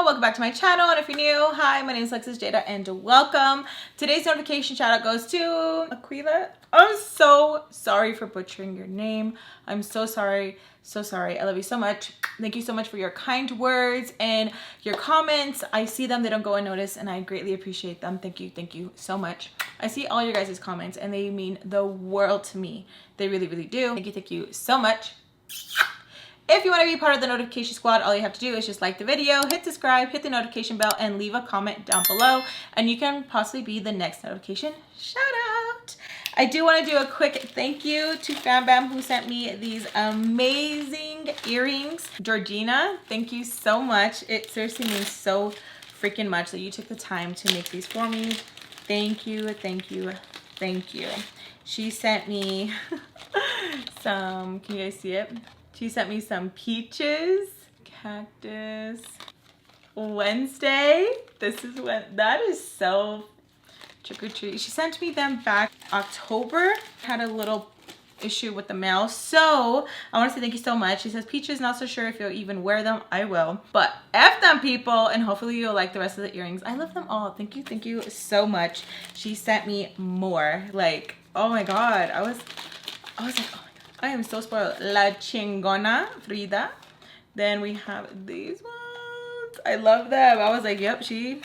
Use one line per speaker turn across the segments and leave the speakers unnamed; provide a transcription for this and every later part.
welcome back to my channel, and if you're new, hi, my name is Alexisjayda and welcome. Today's notification shout out goes to Aquila. I'm so sorry for butchering your name. I'm so sorry, so sorry. I love you so much. Thank you so much for your kind words and your comments. I see them, they don't go unnoticed, and I greatly appreciate them. Thank you so much. I see all your guys' comments and they mean the world to me. They really do. Thank you so much. If you want to be part of the notification squad, all you have to do is just like the video, hit subscribe, hit the notification bell, and leave a comment down below, and you can possibly be the next notification shout out. I do want to do a quick thank you to Fam Bam who sent me these amazing earrings. Georgina, thank you so much. It seriously means so freaking much that you took the time to make these for me. Thank you. She sent me some, can you guys see it? She sent me some peaches, cactus, Wednesday. This is when, that is so trick or treat. She sent me them back October. Had a little issue with the mail, so I want to say thank you so much. She says peaches, not so sure if you'll even wear them. I will, but F them people, and hopefully you'll like the rest of the earrings. I love them all. Thank you so much. She sent me more. Like, oh my god, I was like, oh my god, I am so spoiled. La Chingona Frida. Then we have these ones. I love them. I was like, yep, she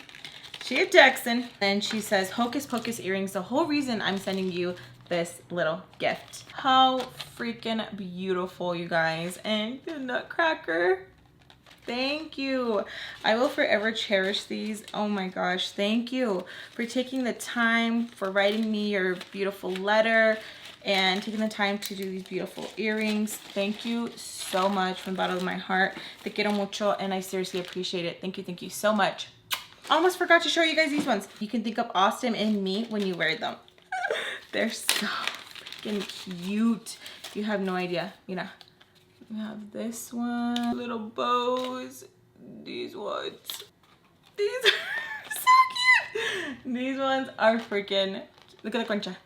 a Texan. Then she says Hocus Pocus earrings. The whole reason I'm sending you this little gift. How freaking beautiful, you guys. And the nutcracker. Thank you. I will forever cherish these. Oh my gosh, thank you for taking the time, for writing me your beautiful letter, and taking the time to do these beautiful earrings. Thank you so much from the bottom of my heart. Te quiero mucho, and I seriously appreciate it. Thank you so much. I almost forgot to show you guys these ones. You can think of Austin and me when you wear them. They're so freaking cute. You have no idea. You know, we have this one, little bows. These ones. These are so cute. These ones are freaking, look at the concha.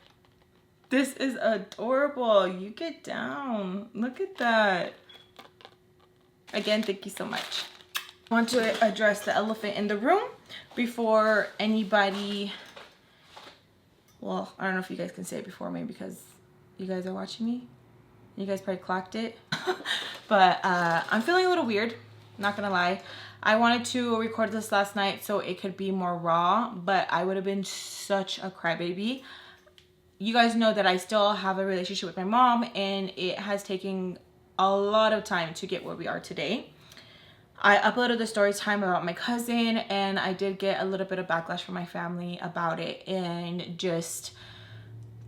This is adorable. You get down. Look at that. Again, thank you so much. I want to address the elephant in the room before anybody, well, I don't know if you guys can say it before me because you guys are watching me. You guys probably clocked it. But I'm feeling a little weird, not gonna lie. I wanted to record this last night so it could be more raw, but I would have been such a crybaby. You guys know that I still have a relationship with my mom, and it has taken a lot of time to get where we are today. I uploaded the story time about my cousin, and I did get a little bit of backlash from my family about it, and just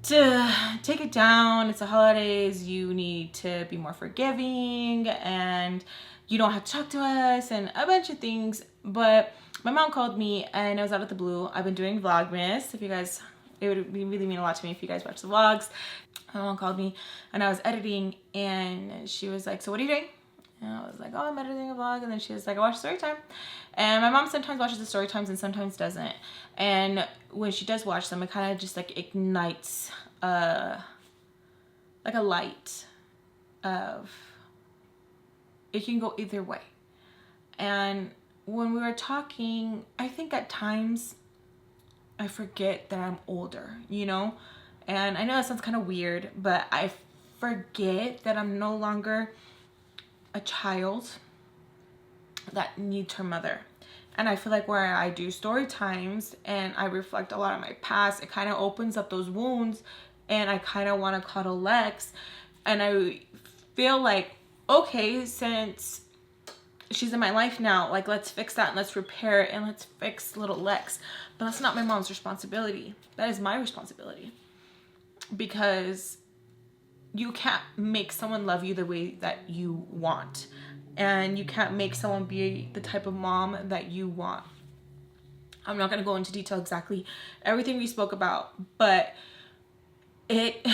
to take it down. It's the holidays, you need to be more forgiving, and you don't have to talk to us, and a bunch of things. But my mom called me, and it was out of the blue. I've been doing Vlogmas. If you guys, it would really mean a lot to me if you guys watch the vlogs. My mom called me and I was editing, and she was like, so what are you doing? And I was like, oh, I'm editing a vlog. And then she was like, I watch Storytime. And my mom sometimes watches the Storytimes and sometimes doesn't. And when she does watch them, it kind of just like ignites like a light of, it can go either way. And when we were talking, I think at times I forget that I'm older, you know? And I know that sounds kind of weird, but I forget that I'm no longer a child that needs her mother. And I feel like where I do story times and I reflect a lot on my past, it kind of opens up those wounds, and I kind of want to cuddle Lex. And I feel like, okay, since she's in my life now, like, let's fix that and let's repair it and let's fix little Lex. But that's not my mom's responsibility. That is my responsibility, because you can't make someone love you the way that you want, and you can't make someone be the type of mom that you want. I'm not going to go into detail exactly everything we spoke about, but it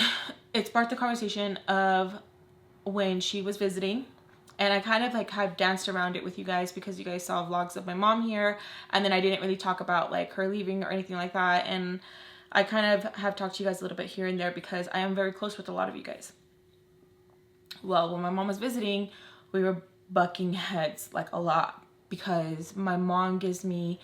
sparked the conversation of when she was visiting. And I kind of like have danced around it with you guys because you guys saw vlogs of my mom here, and then I didn't really talk about like her leaving or anything like that. And I kind of have talked to you guys a little bit here and there because I am very close with a lot of you guys. Well, when my mom was visiting, we were bucking heads like a lot. because my mom gives me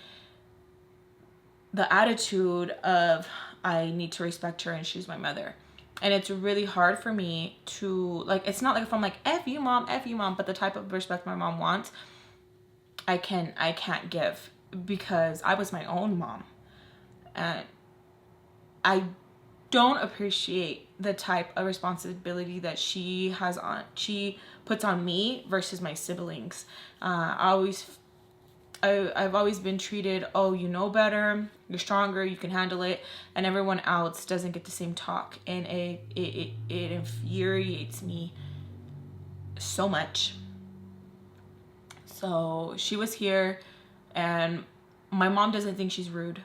the attitude of I need to respect her and she's my mother. And it's really hard for me to, like, it's not like if I'm like, F you mom, but the type of respect my mom wants, I can't give, because I was my own mom. And I don't appreciate the type of responsibility that she puts on me versus my siblings. I've always been treated, oh, you know better, you're stronger, you can handle it, and everyone else doesn't get the same talk, and it infuriates me so much. So she was here, and my mom doesn't think she's rude.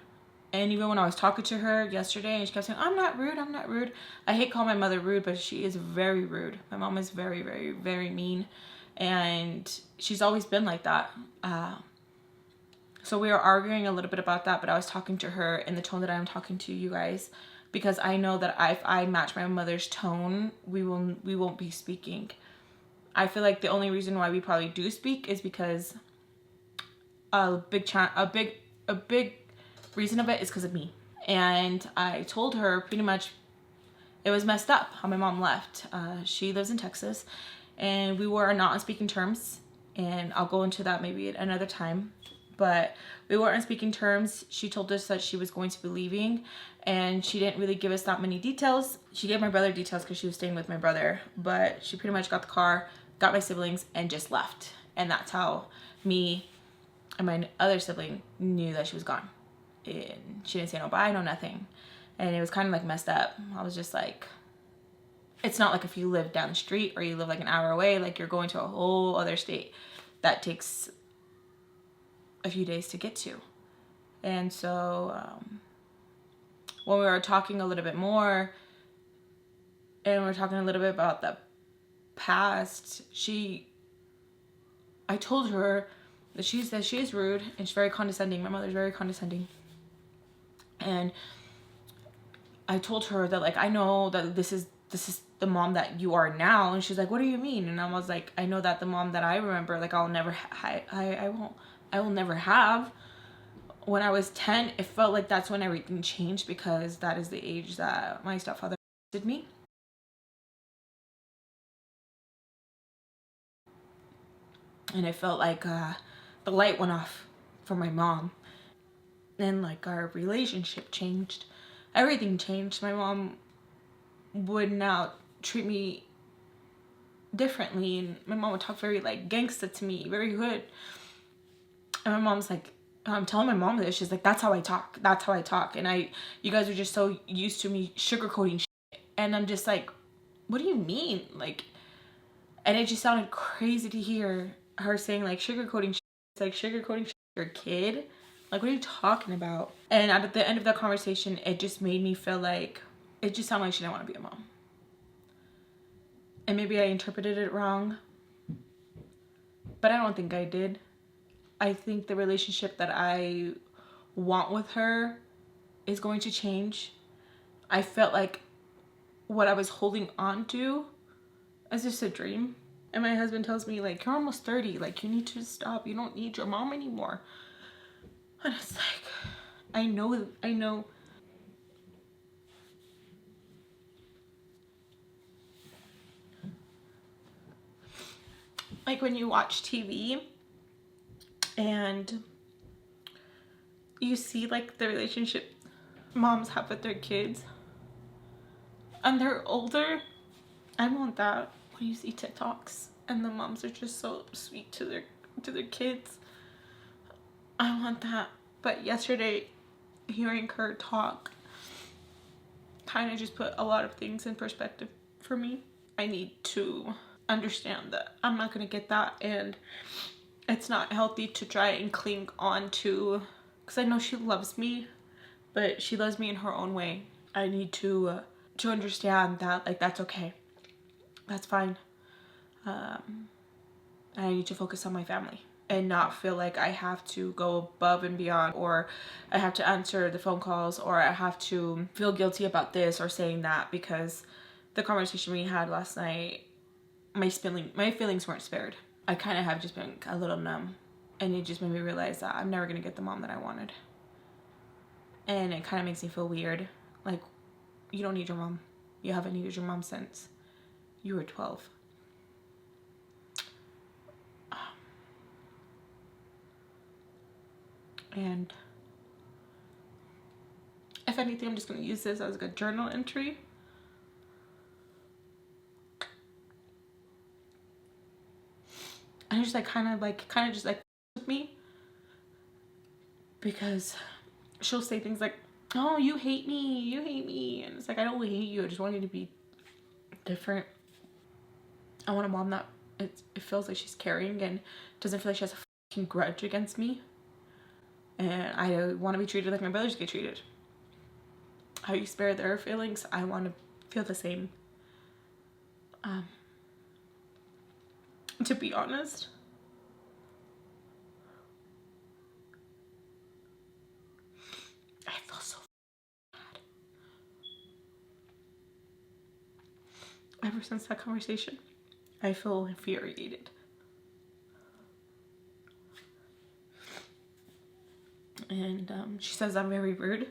And even when I was talking to her yesterday, and she kept saying, I'm not rude, I'm not rude. I hate calling my mother rude, but she is very rude. My mom is very, very, very mean. And she's always been like that. So we were arguing a little bit about that, but I was talking to her in the tone that I'm talking to you guys, because I know that if I match my mother's tone, we won't be speaking. I feel like the only reason why we probably do speak is because a big reason of it is because of me. And I told her pretty much it was messed up how my mom left. She lives in Texas, and we were not on speaking terms, and I'll go into that maybe at another time. But we weren't on speaking terms. She told us that she was going to be leaving, and she didn't really give us that many details. She gave my brother details because she was staying with my brother, but she pretty much got the car, got my siblings, and just left. And that's how me and my other sibling knew that she was gone. And she didn't say no bye, no nothing. And it was kind of like messed up. I was just like, it's not like if you live down the street or you live like an hour away, like you're going to a whole other state that takes a few days to get to. And so when we were talking a little bit more, and we were talking a little bit about the past, I told her that she is rude and she's very condescending. My mother's very condescending. And I told her that, like, I know that this is the mom that you are now. And she's like, what do you mean? And I was like, I know that the mom that I remember, like, I will never have. When I was 10, it felt like that's when everything changed, because that is the age that my stepfather did me. And it felt like the light went off for my mom. And like our relationship changed. Everything changed. My mom would now treat me differently, and my mom would talk very like gangsta to me, very hood. And my mom's like, I'm telling my mom this, she's like, that's how I talk. That's how I talk. And you guys are just so used to me sugarcoating shit. And I'm just like, what do you mean? Like, and it just sounded crazy to hear her saying like sugarcoating shit. It's like sugarcoating shit your kid. Like, what are you talking about? And at the end of that conversation, it just made me feel like, it just sounded like she didn't want to be a mom. And maybe I interpreted it wrong, but I don't think I did. I think the relationship that I want with her is going to change. I felt like what I was holding on to is just a dream. And my husband tells me, like, you're almost 30. Like, you need to stop. You don't need your mom anymore. And it's like, I know. Like when you watch TV and you see like the relationship moms have with their kids and they're older, I want that. When you see TikToks and the moms are just so sweet to their kids, I want that. But yesterday, hearing her talk kind of just put a lot of things in perspective for me. I need to understand that I'm not going to get that, and it's not healthy to try and cling on to, because I know she loves me, but she loves me in her own way. I need to understand that, like, that's okay. That's fine. I need to focus on my family and not feel like I have to go above and beyond, or I have to answer the phone calls, or I have to feel guilty about this or saying that, because the conversation we had last night, my feelings weren't spared. I kind of have just been a little numb, And it just made me realize that I'm never gonna get the mom that I wanted. And it kind of makes me feel weird. Like, you don't need your mom. You haven't needed your mom since you were 12. And if anything, I'm just gonna use this as a good journal entry. And it's just like kind of just like with me, because she'll say things like, oh, you hate me, and it's like, I don't hate you, I just want you to be different. I want a mom that it feels like she's caring and doesn't feel like she has a fucking grudge against me. And I want to be treated like my brothers get treated. How you spare their feelings, I want to feel the same. To be honest, I feel so bad. Ever since that conversation, I feel infuriated. And she says I'm very rude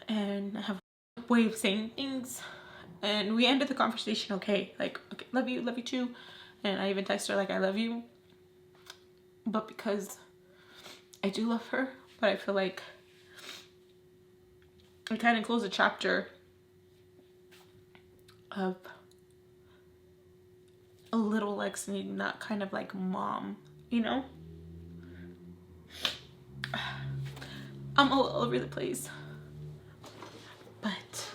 and I have a way of saying things. And we ended the conversation okay, like, okay, love you too. And I even text her like, I love you. But because I do love her, but I feel like I kind of closed a chapter of a little Lex needing that kind of like mom, you know? I'm all over the place. But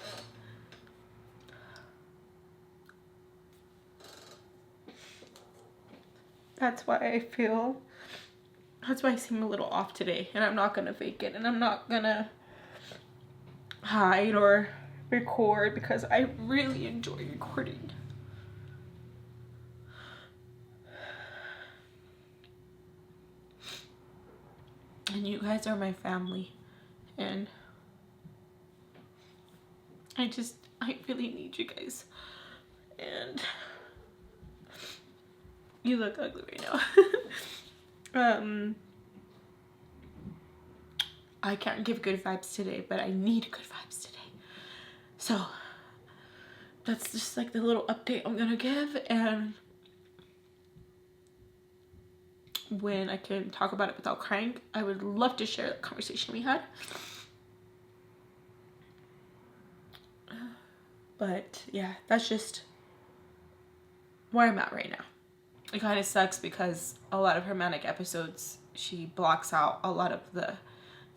that's why I seem a little off today, and I'm not gonna fake it, and I'm not gonna hide or record, because I really enjoy recording. And you guys are my family, and I really need you guys. And you look ugly right now. I can't give good vibes today, but I need good vibes today. So that's just like the little update I'm gonna give, and when I can talk about it without crying, I would love to share the conversation we had. But yeah, that's just where I'm at right now. It kind of sucks because a lot of her manic episodes, she blocks out a lot of the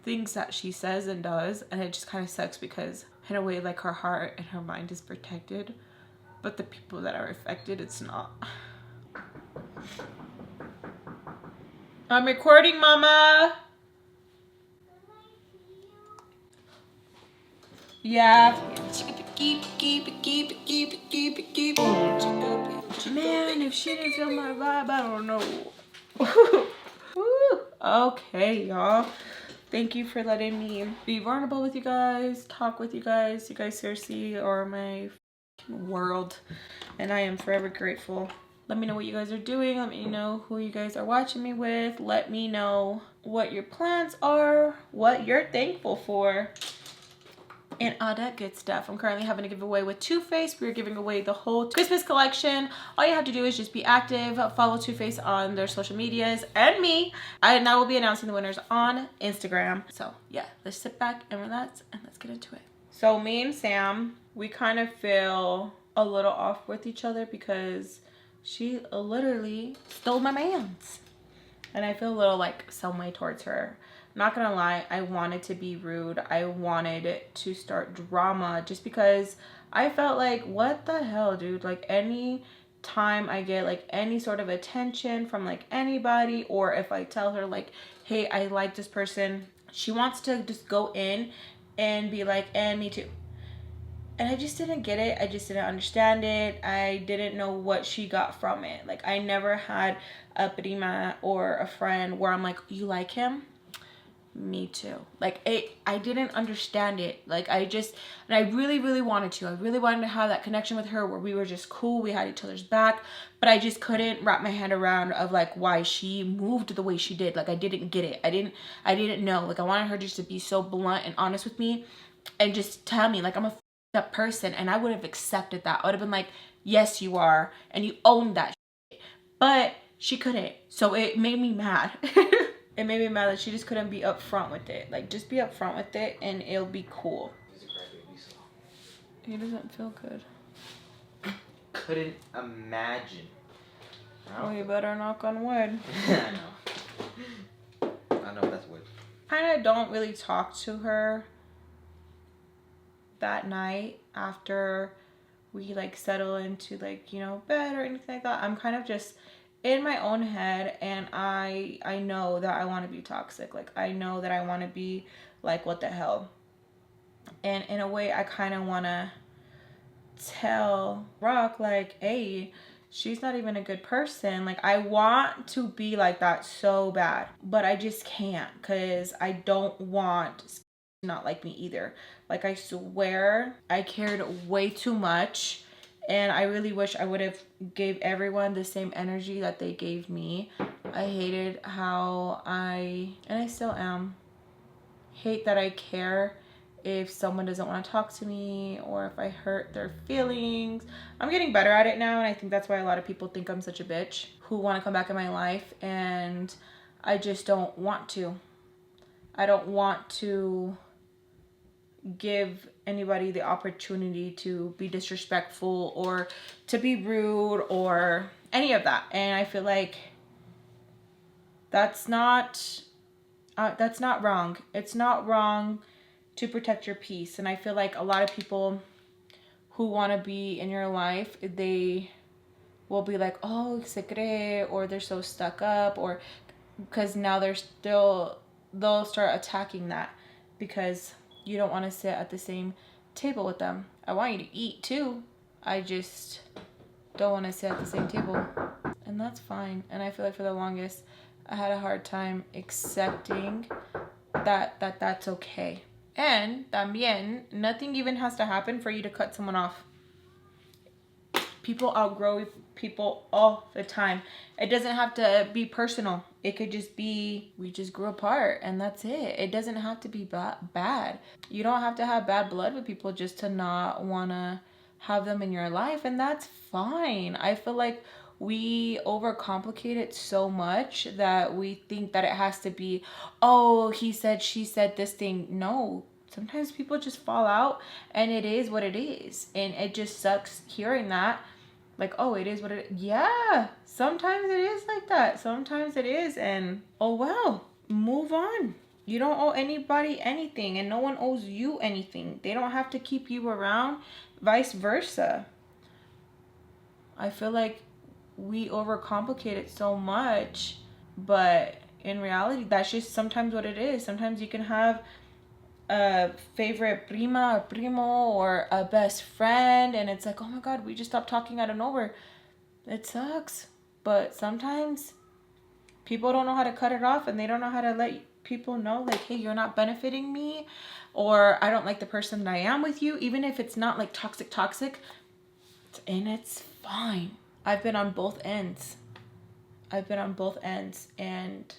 things that she says and does, and it just kind of sucks because in a way, like, her heart and her mind is protected, but the people that are affected, it's not. I'm recording, mama. Yeah. Man, if she didn't feel my vibe, I don't know. Okay, y'all. Thank you for letting me be vulnerable with you guys, talk with you guys. You guys seriously are my world, and I am forever grateful. Let me know what you guys are doing. Let me know who you guys are watching me with. Let me know what your plans are, what you're thankful for, and all that good stuff. I'm currently having a giveaway with Too Faced. We're giving away the whole Christmas collection. All you have to do is just be active, follow Too Faced on their social medias and me, and I will be announcing the winners on Instagram. So yeah, let's sit back and relax and let's get into it. So me and Sam, we kind of feel a little off with each other because she literally stole my mans, and I feel a little like some way towards her. Not gonna lie, I wanted to be rude. I wanted to start drama just because I felt like, what the hell, dude? Like, any time I get like any sort of attention from like anybody, or if I tell her like, hey, I like this person, she wants to just go in and be like, and me too. And I just didn't get it. I just didn't understand it. I didn't know what she got from it. Like, I never had a prima or a friend where I'm like, you like him? Me too. Like I didn't understand it. Like and I really, really wanted to. I really wanted to have that connection with her where we were just cool. We had each other's back, but I just couldn't wrap my head around of like why she moved the way she did. Like I didn't get it. I didn't know. Like I wanted her just to be so blunt and honest with me and just tell me like I'm a up person, and I would have accepted that. I would have been like, yes, you are, and you own that shit. But she couldn't. So it made me mad. It made me mad that she just couldn't be upfront with it. Like, just be upfront with it and it'll be cool. He doesn't feel good.
Couldn't imagine.
Oh, you better knock on wood.
I know. I know that's wood.
Kind of don't really talk to her that night after we like settle into like, you know, bed or anything like that. I'm kind of just in my own head, and I know that I want to be toxic. Like I know that I want to be like, what the hell. And in a way I kind of want to tell Rock like, hey, she's not even a good person. Like I want to be like that so bad, but I just can't, because I don't want not like me either. Like I swear I cared way too much, and I really wish I would have gave everyone the same energy that they gave me. I hated how and I still am, hate that I care if someone doesn't want to talk to me or if I hurt their feelings. I'm getting better at it now, and I think that's why a lot of people think I'm such a bitch who want to come back in my life, and I just don't want to. I don't want to give anybody the opportunity to be disrespectful or to be rude or any of that. And I feel like that's not wrong. It's not wrong to protect your peace. And I feel like a lot of people who want to be in your life, they will be like, oh, se cree, or they're so stuck up, or because now they'll start attacking that because you don't want to sit at the same table with them. I want you to eat too. I just don't want to sit at the same table. And that's fine. And I feel like for the longest, I had a hard time accepting that's okay. And también, nothing even has to happen for you to cut someone off. People outgrow people all the time. It doesn't have to be personal. It could just be, we just grew apart and that's it. It doesn't have to be bad. You don't have to have bad blood with people just to not want to have them in your life, and that's fine. I feel like we overcomplicate it so much that we think that it has to be, oh, he said, she said this thing. No, sometimes people just fall out and it is what it is. And it just sucks hearing that. Like, oh, it is what it is. Yeah, sometimes it is like that. Sometimes it is. And oh, well, move on. You don't owe anybody anything, and no one owes you anything. They don't have to keep you around, vice versa. I feel like we overcomplicate it so much, but in reality, that's just sometimes what it is. Sometimes you can have a favorite prima or primo or a best friend, and it's like, oh my god, we just stopped talking out of nowhere. It sucks, but sometimes people don't know how to cut it off, and they don't know how to let people know, like, hey, you're not benefiting me, or I don't like the person that I am with you, even if it's not like toxic, and it's fine. I've been on both ends, and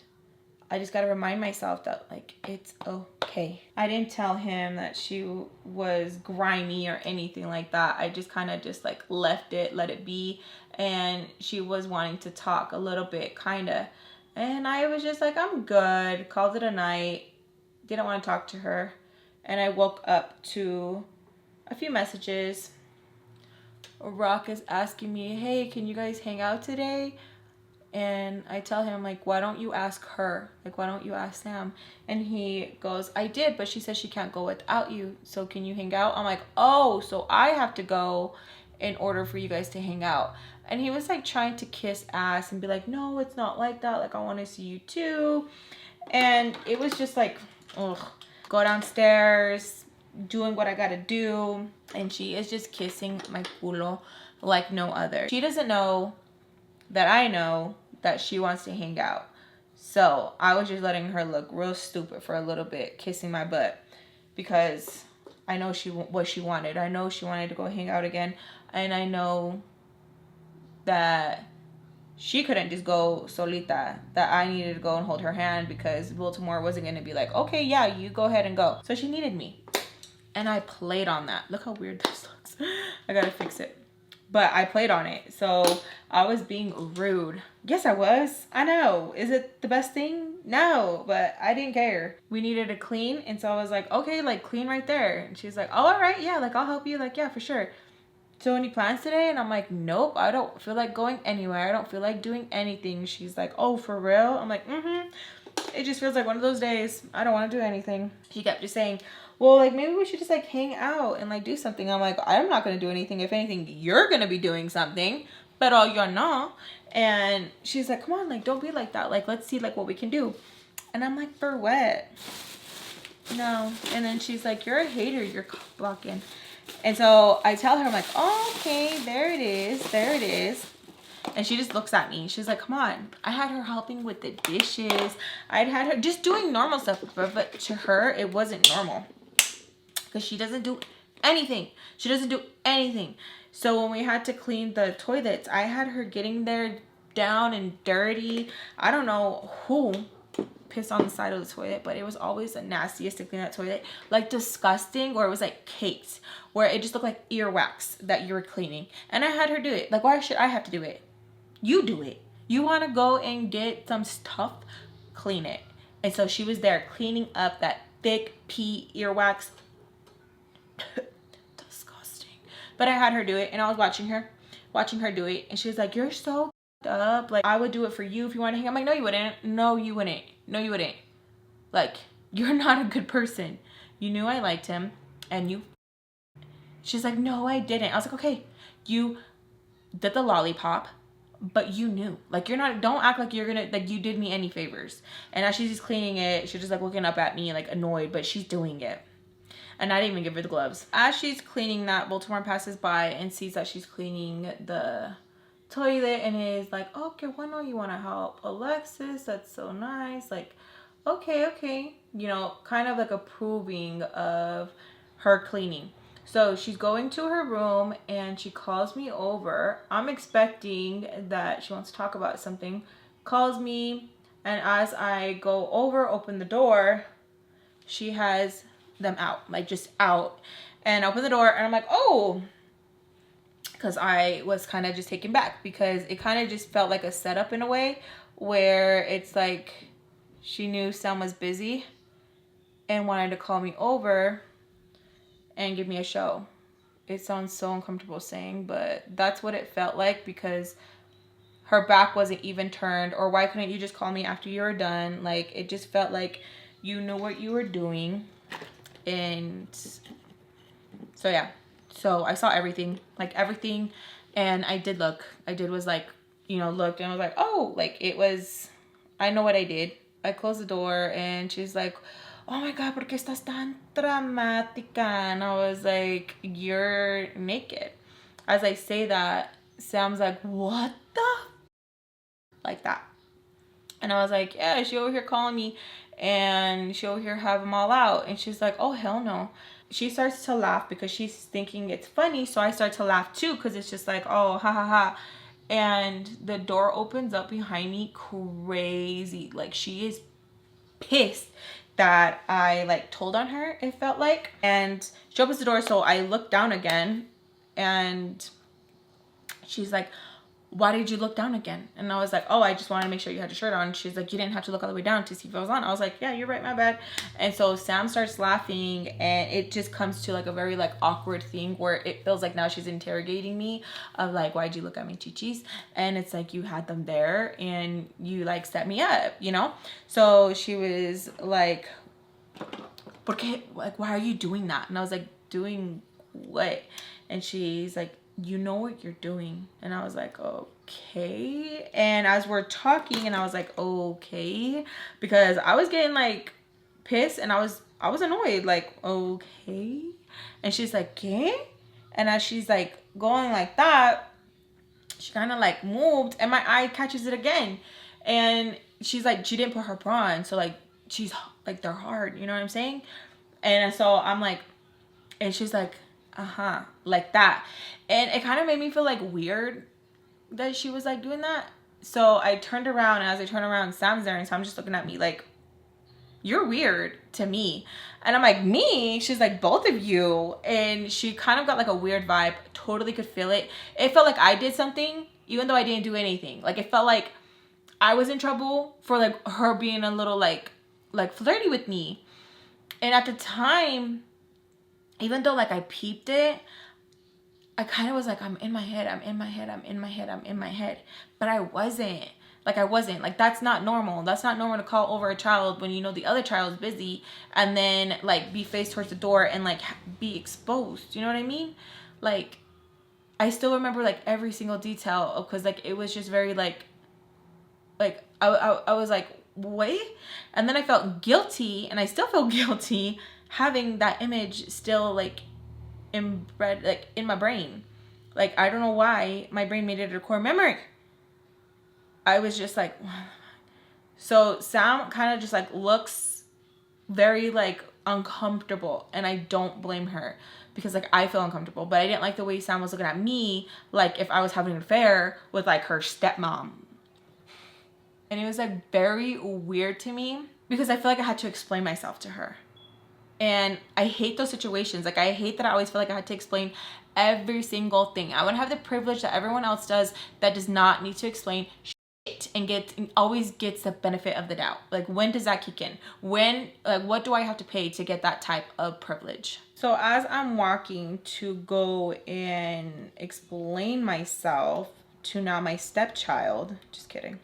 I just gotta remind myself that, like, it's okay. I didn't tell him that she was grimy or anything like that. I just kind of just like let it be. And she was wanting to talk a little bit, kind of. And I was just like, I'm good. Called it a night. Didn't want to talk to her. And I woke up to a few messages. Rock is asking me, hey, can you guys hang out today? And I tell him, like, why don't you ask her? Like, why don't you ask Sam? And he goes, I did, but she says she can't go without you. So can you hang out? I'm like, oh, so I have to go in order for you guys to hang out. And he was like trying to kiss ass and be like, no, it's not like that. Like, I want to see you too. And it was just like, ugh. Go downstairs, doing what I gotta do. And she is just kissing my culo like no other. She doesn't know that I know that she wants to hang out. So I was just letting her look real stupid for a little bit, kissing my butt, because I know what she wanted. I know she wanted to go hang out again, and I know that she couldn't just go solita, that I needed to go and hold her hand, because Baltimore wasn't going to be like, okay, yeah, you go ahead and go. So she needed me, and I played on that. Look how weird this looks. I gotta fix it. But I played on it. So I was being rude. Yes, I was. I know. Is it the best thing? No, but I didn't care. We needed to clean, and so I was like, okay, like clean right there. And she's like, oh, all right, yeah, like I'll help you. Like, yeah, for sure. So any plans today? And I'm like, nope, I don't feel like going anywhere. I don't feel like doing anything. She's like, oh, for real? I'm like, mm-hmm. It just feels like one of those days. I don't want to do anything. She kept just saying, well, like maybe we should just like hang out and like do something. I'm like, I'm not going to do anything. If anything, you're going to be doing something. Pero yo no. And she's like, come on, like don't be like that. Like let's see like what we can do. And I'm like, for what? No. And then she's like, you're a hater. You're blocking. And so I tell her, I'm like, oh, okay, there it is. There it is. And she just looks at me. She's like, come on. I had her helping with the dishes. I'd had her just doing normal stuff. But to her, it wasn't normal. Because she doesn't do anything. She doesn't do anything. So when we had to clean the toilets, I had her getting there down and dirty. I don't know who pissed on the side of the toilet, but it was always the nastiest to clean that toilet. Like disgusting, or it was like caked, where it just looked like earwax that you were cleaning. And I had her do it. Like, why should I have to do it? You do it. You want to go and get some stuff, clean it. And so she was there cleaning up that thick pee earwax. Disgusting. But I had her do it, and I was watching her do it, and she was like, you're so up. Like, I would do it for you if you want to hang out. I'm like, no, you wouldn't. No, you wouldn't. No, you wouldn't. Like, you're not a good person. You knew I liked him, and you. She's like, no, I didn't. I was like, okay, you did the lollipop, but you knew. Like, you're not, don't act like you're gonna, like you did me any favors. And as she's just cleaning it, she's just like looking up at me like annoyed, but she's doing it. And I didn't even give her the gloves. As she's cleaning that, Baltimore passes by and sees that she's cleaning the toilet and is like, okay, well, no, you want to help Alexis, that's so nice. Like, okay, you know, kind of like approving of her cleaning. So she's going to her room and she calls me over. I'm expecting that she wants to talk about something. Calls me, and as I go over, open the door, she has them out, like just out. And I open the door and I'm like, oh, because I was kind of just taken back, because it kind of just felt like a setup in a way, where it's like she knew Sam was busy and wanted to call me over and give me a show. It sounds so uncomfortable saying, but that's what it felt like, because her back wasn't even turned. Or why couldn't you just call me after you were done? Like, it just felt like you knew what you were doing. And so yeah, so I saw everything, like everything. And I did look, was like, you know, looked and I was like, oh, like it was, I know what I did. I closed the door and she's like, oh my God, ¿por qué estás tan dramática? And I was like, you're naked. As I say that, Sam's like, what the? Like that. And I was like, yeah, she over here calling me and she over here have them all out. And she's like, oh, hell no. She starts to laugh because she's thinking it's funny. So I start to laugh too, because it's just like, oh, ha ha ha. And the door opens up behind me crazy. Like, she is pissed that I like told on her, it felt like. And she opens the door, so I look down again and she's like, why did you look down again? And I was like, oh, I just wanted to make sure you had your shirt on. She's like, you didn't have to look all the way down to see if I was on. I was like, yeah, you're right, my bad. And so Sam starts laughing, and it just comes to like a very like awkward thing where it feels like now she's interrogating me of like, why'd you look at me chichis? And it's like, you had them there and you like set me up, you know? So she was like, porque, like, why are you doing that? And I was like, doing what? And she's like, you know what you're doing. And I was like, okay. And as we're talking, and I was like, okay, because I was getting like pissed and I was annoyed, like, okay. And she's like, ¿qué? And as she's like going like that, she kind of like moved and my eye catches it again. And she's like, she didn't put her bra on, so like she's like, they're hard, you know what I'm saying? And so I'm like, and she's like, like that. And it kind of made me feel like weird that she was like doing that. So I turned around, and as I turned around, Sam's there, and Sam's just looking at me like, you're weird to me. And I'm like, me? She's like, both of you. And she kind of got like a weird vibe. Totally could feel it. It felt like I did something, even though I didn't do anything. Like, it felt like I was in trouble for like her being a little like flirty with me. And at the time, even though like I peeped it, I kind of was like, I'm in my head, I'm in my head, I'm in my head, I'm in my head. But I wasn't. Like, I wasn't. Like, that's not normal. That's not normal to call over a child when you know the other child is busy, and then like be faced towards the door and like be exposed. You know what I mean? Like, I still remember like every single detail, because like it was just very like I was like, wait. And then I felt guilty, and I still feel guilty having that image still like inbred like in my brain. Like, I don't know why my brain made it a core memory. I was just like, so Sam kind of just like looks very like uncomfortable, and I don't blame her, because like I feel uncomfortable, but I didn't like the way Sam was looking at me, like if I was having an affair with like her stepmom. And it was like very weird to me, because I feel like I had to explain myself to her. And I hate those situations. Like, I hate that I always feel like I had to explain every single thing. I want to have the privilege that everyone else does that does not need to explain shit, and always gets the benefit of the doubt. Like, when does that kick in? When, like, what do I have to pay to get that type of privilege? So as I'm walking to go and explain myself to now my stepchild, just kidding,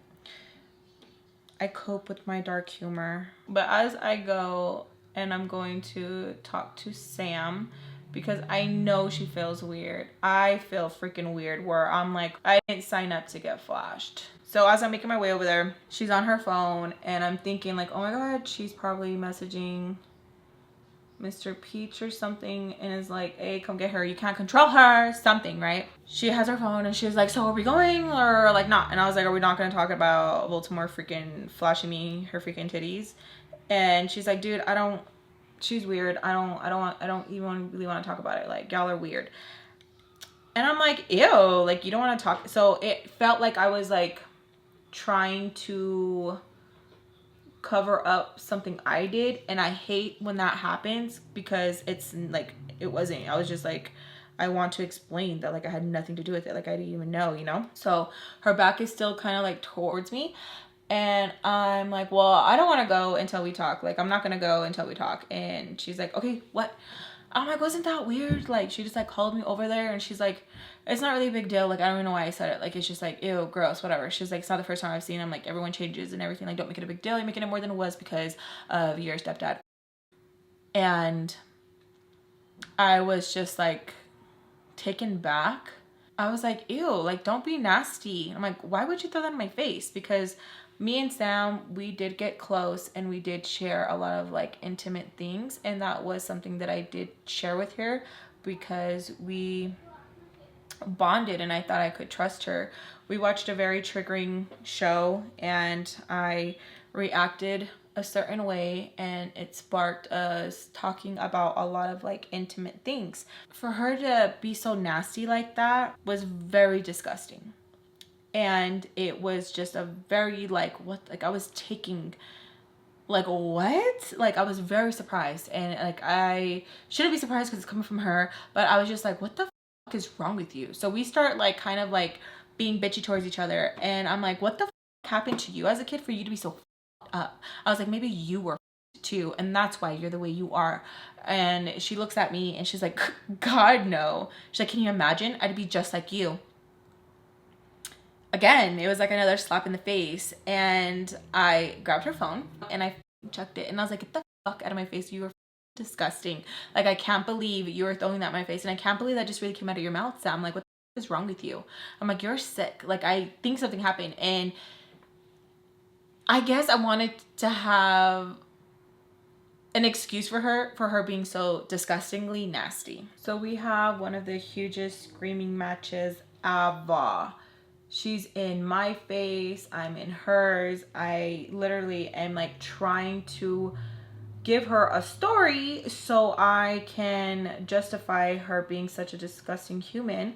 I cope with my dark humor. But as I go, and I'm going to talk to Sam, because I know she feels weird. I feel freaking weird, where I'm like, I didn't sign up to get flashed. So as I'm making my way over there, she's on her phone, and I'm thinking like, oh my God, she's probably messaging Mr. Peach or something, and is like, hey, come get her, you can't control her, something, right? She has her phone, and she's like, so are we going or like not? And I was like, are we not gonna talk about Baltimore freaking flashing me her freaking titties? And she's like, dude, she's weird, I don't even really want to talk about it, like, y'all are weird. And I'm like, ew, like, you don't want to talk. So it felt like I was like trying to cover up something I did, and I hate when that happens, because it's like, it wasn't. I was just like, I want to explain that like I had nothing to do with it, like I didn't even know, you know? So her back is still kind of like towards me, and I'm like, well, I don't want to go until we talk. Like, I'm not gonna go until we talk. And she's like, okay, what? I'm like, wasn't that weird? Like, she just like called me over there, and she's like, it's not really a big deal. Like, I don't even know why I said it. Like, it's just like, ew, gross, whatever. She's like, it's not the first time I've seen him. Like, everyone changes and everything. Like, don't make it a big deal. You're making it more than it was because of your stepdad. And I was just like taken back. I was like, ew, like, don't be nasty. I'm like, why would you throw that in my face? Because me and Sam, we did get close, and we did share a lot of like intimate things, and that was something that I did share with her, because we bonded and I thought I could trust her. We watched a very triggering show, and I reacted a certain way, and it sparked us talking about a lot of like intimate things. For her to be so nasty like that was very disgusting. And it was just a very like, what, like I was taking, like, what? Like, I was very surprised, and like I shouldn't be surprised because it's coming from her, but I was just like, what the fuck is wrong with you? So we start like kind of like being bitchy towards each other, and I'm like, what the fuck happened to you as a kid for you to be so fucked up? I was like, maybe you were too, and that's why you're the way you are. And she looks at me and she's like, God, no. She's like, can you imagine? I'd be just like you. Again, it was like another slap in the face, and I grabbed her phone and I chucked it, and I was like, get the fuck out of my face, you were disgusting. Like, I can't believe you were throwing that in my face, and I can't believe that just really came out of your mouth, Sam. Like, what the fuck is wrong with you? I'm like, you're sick. Like, I think something happened, and I guess I wanted to have an excuse for her being so disgustingly nasty. So we have one of the hugest screaming matches ever. She's in my face, I'm in hers. I literally am like trying to give her a story so I can justify her being such a disgusting human.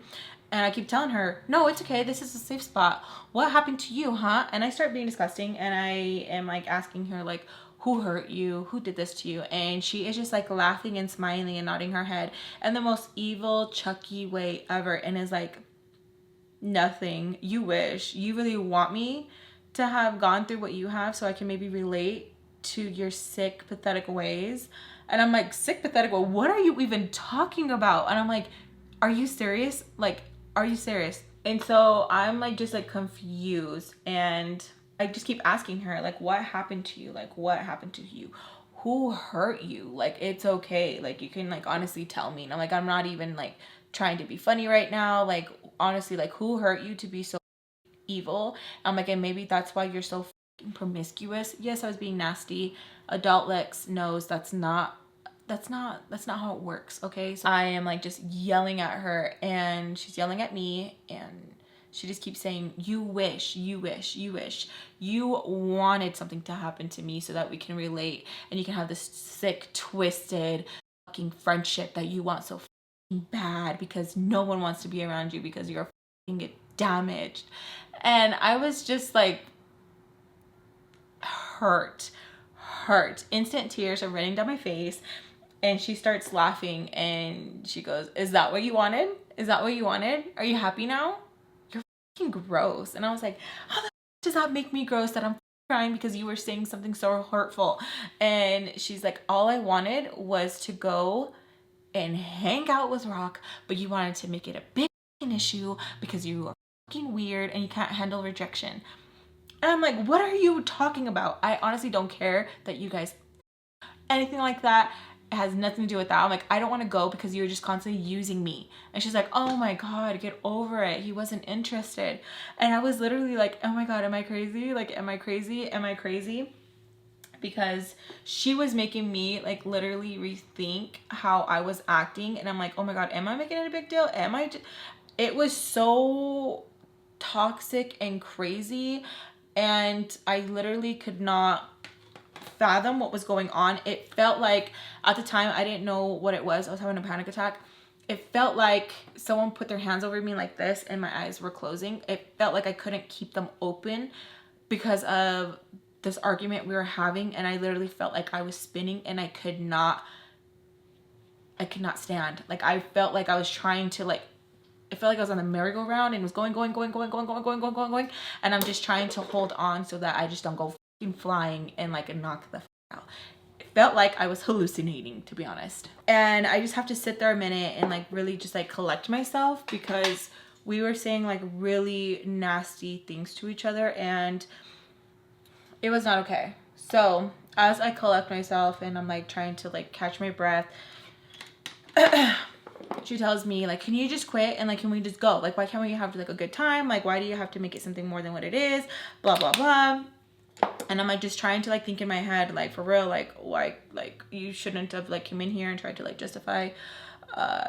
And I keep telling her, no, it's okay. This is a safe spot. What happened to you, huh? And I start being disgusting and I am like asking her like, who hurt you? Who did this to you? And she is just like laughing and smiling and nodding her head in the most evil, Chucky way ever. And is like, nothing. You wish. You really want me to have gone through what you have so I can maybe relate to your sick, pathetic ways. And I'm like, sick, pathetic? Well, what are you even talking about? And I'm like, are you serious? Like, are you serious? And so I'm like, just like confused. And I just keep asking her, like, what happened to you? Like, what happened to you? Who hurt you? Like, it's okay. Like, you can like honestly tell me. And I'm like, I'm not even like trying to be funny right now. Like, honestly, like, who hurt you to be so evil? I'm like, and maybe that's why you're so promiscuous. Yes, I was being nasty. Adult Lex knows that's not how it works. Okay, so I am like just yelling at her and she's yelling at me and she just keeps saying, you wish you wanted something to happen to me so that we can relate and you can have this sick, twisted fucking friendship that you want so bad because no one wants to be around you because you're fucking get damaged. And I was just like hurt. Instant tears are running down my face. And she starts laughing and she goes, is that what you wanted? Is that what you wanted? Are you happy now? You're fucking gross. And I was like, how the does that make me gross that I'm crying because you were saying something so hurtful? And she's like, all I wanted was to go and hang out with Rock, but you wanted to make it a big issue because you are fucking weird and you can't handle rejection. And I'm like, what are you talking about? I honestly don't care that you guys anything like that. It has nothing to do with that. I'm like, I don't want to go because you're just constantly using me. And she's like, oh my God, get over it. He wasn't interested. And I was literally like, oh my God, am I crazy? Like, am I crazy? Am I crazy? Because she was making me like literally rethink how I was acting. And I'm like, oh my God, am I making it a big deal? It was so toxic and crazy. And I literally could not fathom what was going on. It felt like at the time I didn't know what it was. I was having a panic attack. It felt like someone put their hands over me like this and my eyes were closing. It felt like I couldn't keep them open because of this argument we were having, and I literally felt like I was spinning and I could not stand. Like I felt like I was trying to like it felt like I was on the merry-go-round and was going, and I'm just trying to hold on so that I just don't go flying and like knock the out. It felt like I was hallucinating, to be honest. And I just have to sit there a minute and like really just like collect myself because we were saying like really nasty things to each other and it was not okay. So as I collect myself and I'm like trying to like catch my breath, she tells me like, can you just quit and like, can we just go? Like, why can't we have like a good time? Like, why do you have to make it something more than what it is? Blah, blah, blah. And I'm like just trying to like think in my head, like for real, like why, like you shouldn't have like come in here and tried to like justify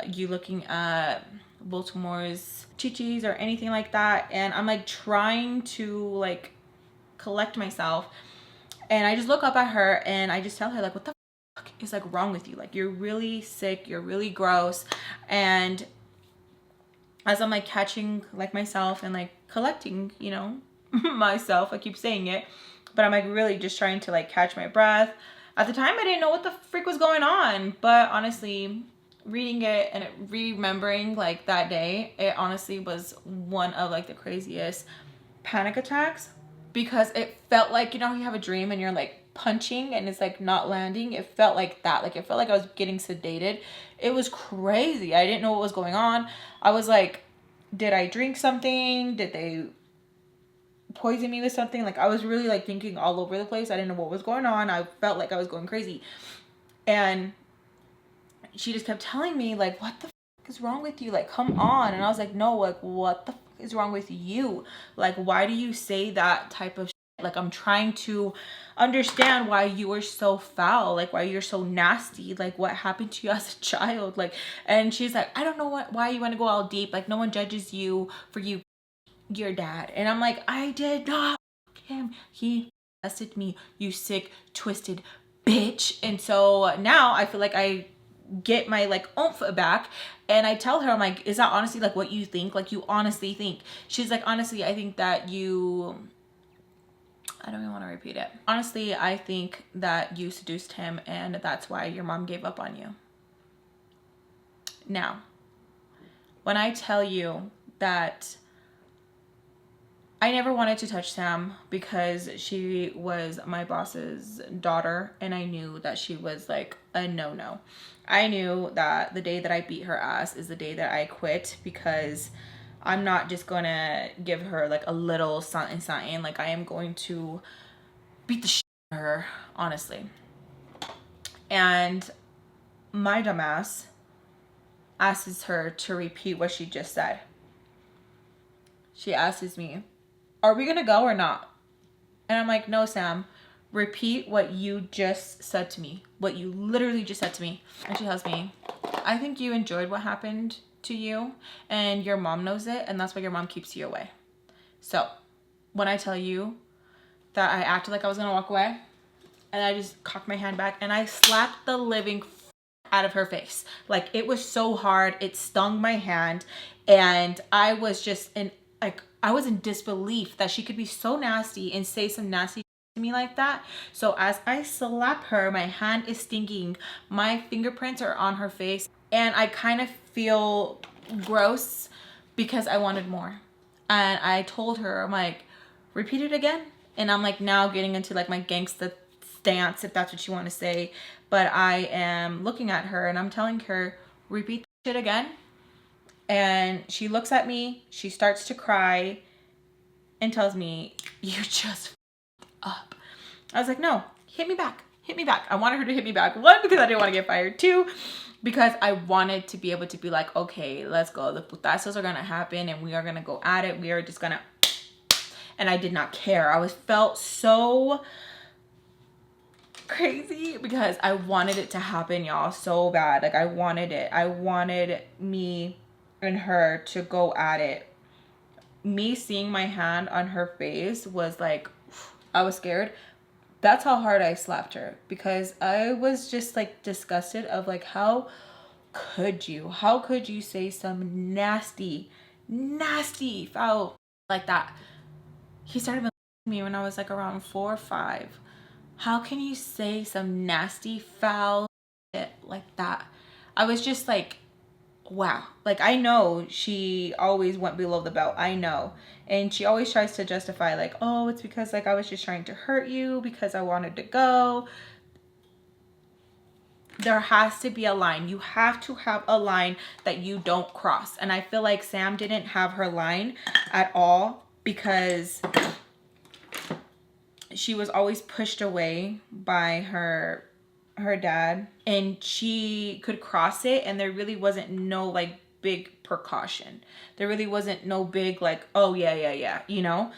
you looking at Baltimore's chichis or anything like that. And I'm like trying to like collect myself. And I just look up at her and I just tell her like, what the fuck is like wrong with you? Like you're really sick, you're really gross. And as I'm like catching like myself and like collecting, you know, myself, I keep saying it, but I'm like really just trying to like catch my breath. At the time I didn't know what the freak was going on, but honestly reading it and remembering like that day, it honestly was one of like the craziest panic attacks because it felt like, you know, you have a dream and you're like punching and it's like not landing. It felt like that. Like it felt like I was getting sedated. It was crazy. I didn't know what was going on. I was like, did I drink something? Did they poison me with something? Like I was really like thinking all over the place. I didn't know what was going on. I felt like I was going crazy. And she just kept telling me like, what the fuck is wrong with you? Like, come on. And I was like, no, like what the fuck is wrong with you? Like, why do you say that type of shit? Like, I'm trying to understand why you were so foul, like why you're so nasty, like what happened to you as a child. Like, and she's like, I don't know why you want to go all deep. Like no one judges you for you your dad. And I'm like, I did not him. He molested me, you sick, twisted bitch. And so now I feel like I get my like oomph back, and I tell her, I'm like, is that honestly like what you think? Like, you honestly think? She's like, honestly, I think that you, I don't even want to repeat it. Honestly, I think that you seduced him and that's why your mom gave up on you. Now, when I tell you that I never wanted to touch Sam because she was my boss's daughter, and I knew that she was like a no-no. I knew that the day that I beat her ass is the day that I quit, because I'm not just gonna give her like a little something. Like, I am going to beat the shit out of her, honestly. And my dumbass asks her to repeat what she just said. She asks me, are we gonna go or not? And I'm like, no, Sam, repeat what you just said to me. What you literally just said to me. And she tells me, I think you enjoyed what happened to you, and your mom knows it, and that's why your mom keeps you away. So when I tell you that I acted like I was gonna walk away, and I just cocked my hand back and I slapped the living out of her face. Like, it was so hard, it stung my hand, and I was just I was in disbelief that she could be so nasty and say some nasty to me like that. So as I slap her, my hand is stinging, my fingerprints are on her face, and I kind of feel gross because I wanted more. And I told her, I'm like, repeat it again. And I'm like now getting into like my gangsta stance, if that's what you want to say. But I am looking at her and I'm telling her, repeat the shit again. And she looks at me, she starts to cry and tells me, you just up. I was like, no, hit me back. Hit me back. I wanted her to hit me back. One, because I didn't want to get fired. Two, because I wanted to be able to be like, okay, let's go. The putazos are going to happen and we are going to go at it. We are just going to. And I did not care. I felt so crazy because I wanted it to happen, y'all, so bad. Like, I wanted it. I wanted me and her to go at it. Me seeing my hand on her face was like, I was scared. That's how hard I slapped her, because I was just like disgusted of like, how could you say some nasty foul like that? He started me when I was like around 4 or 5. How can you say some nasty foul shit like that? I was just like, wow. Like, I know she always went below the belt, I know, and she always tries to justify like, oh, it's because like I was just trying to hurt you because I wanted to go. There has to be a line. You have to have a line that you don't cross, and I feel like Sam didn't have her line at all, because she was always pushed away by her dad, and she could cross it, and there really wasn't no like big precaution. There really wasn't no big like, oh yeah, you know.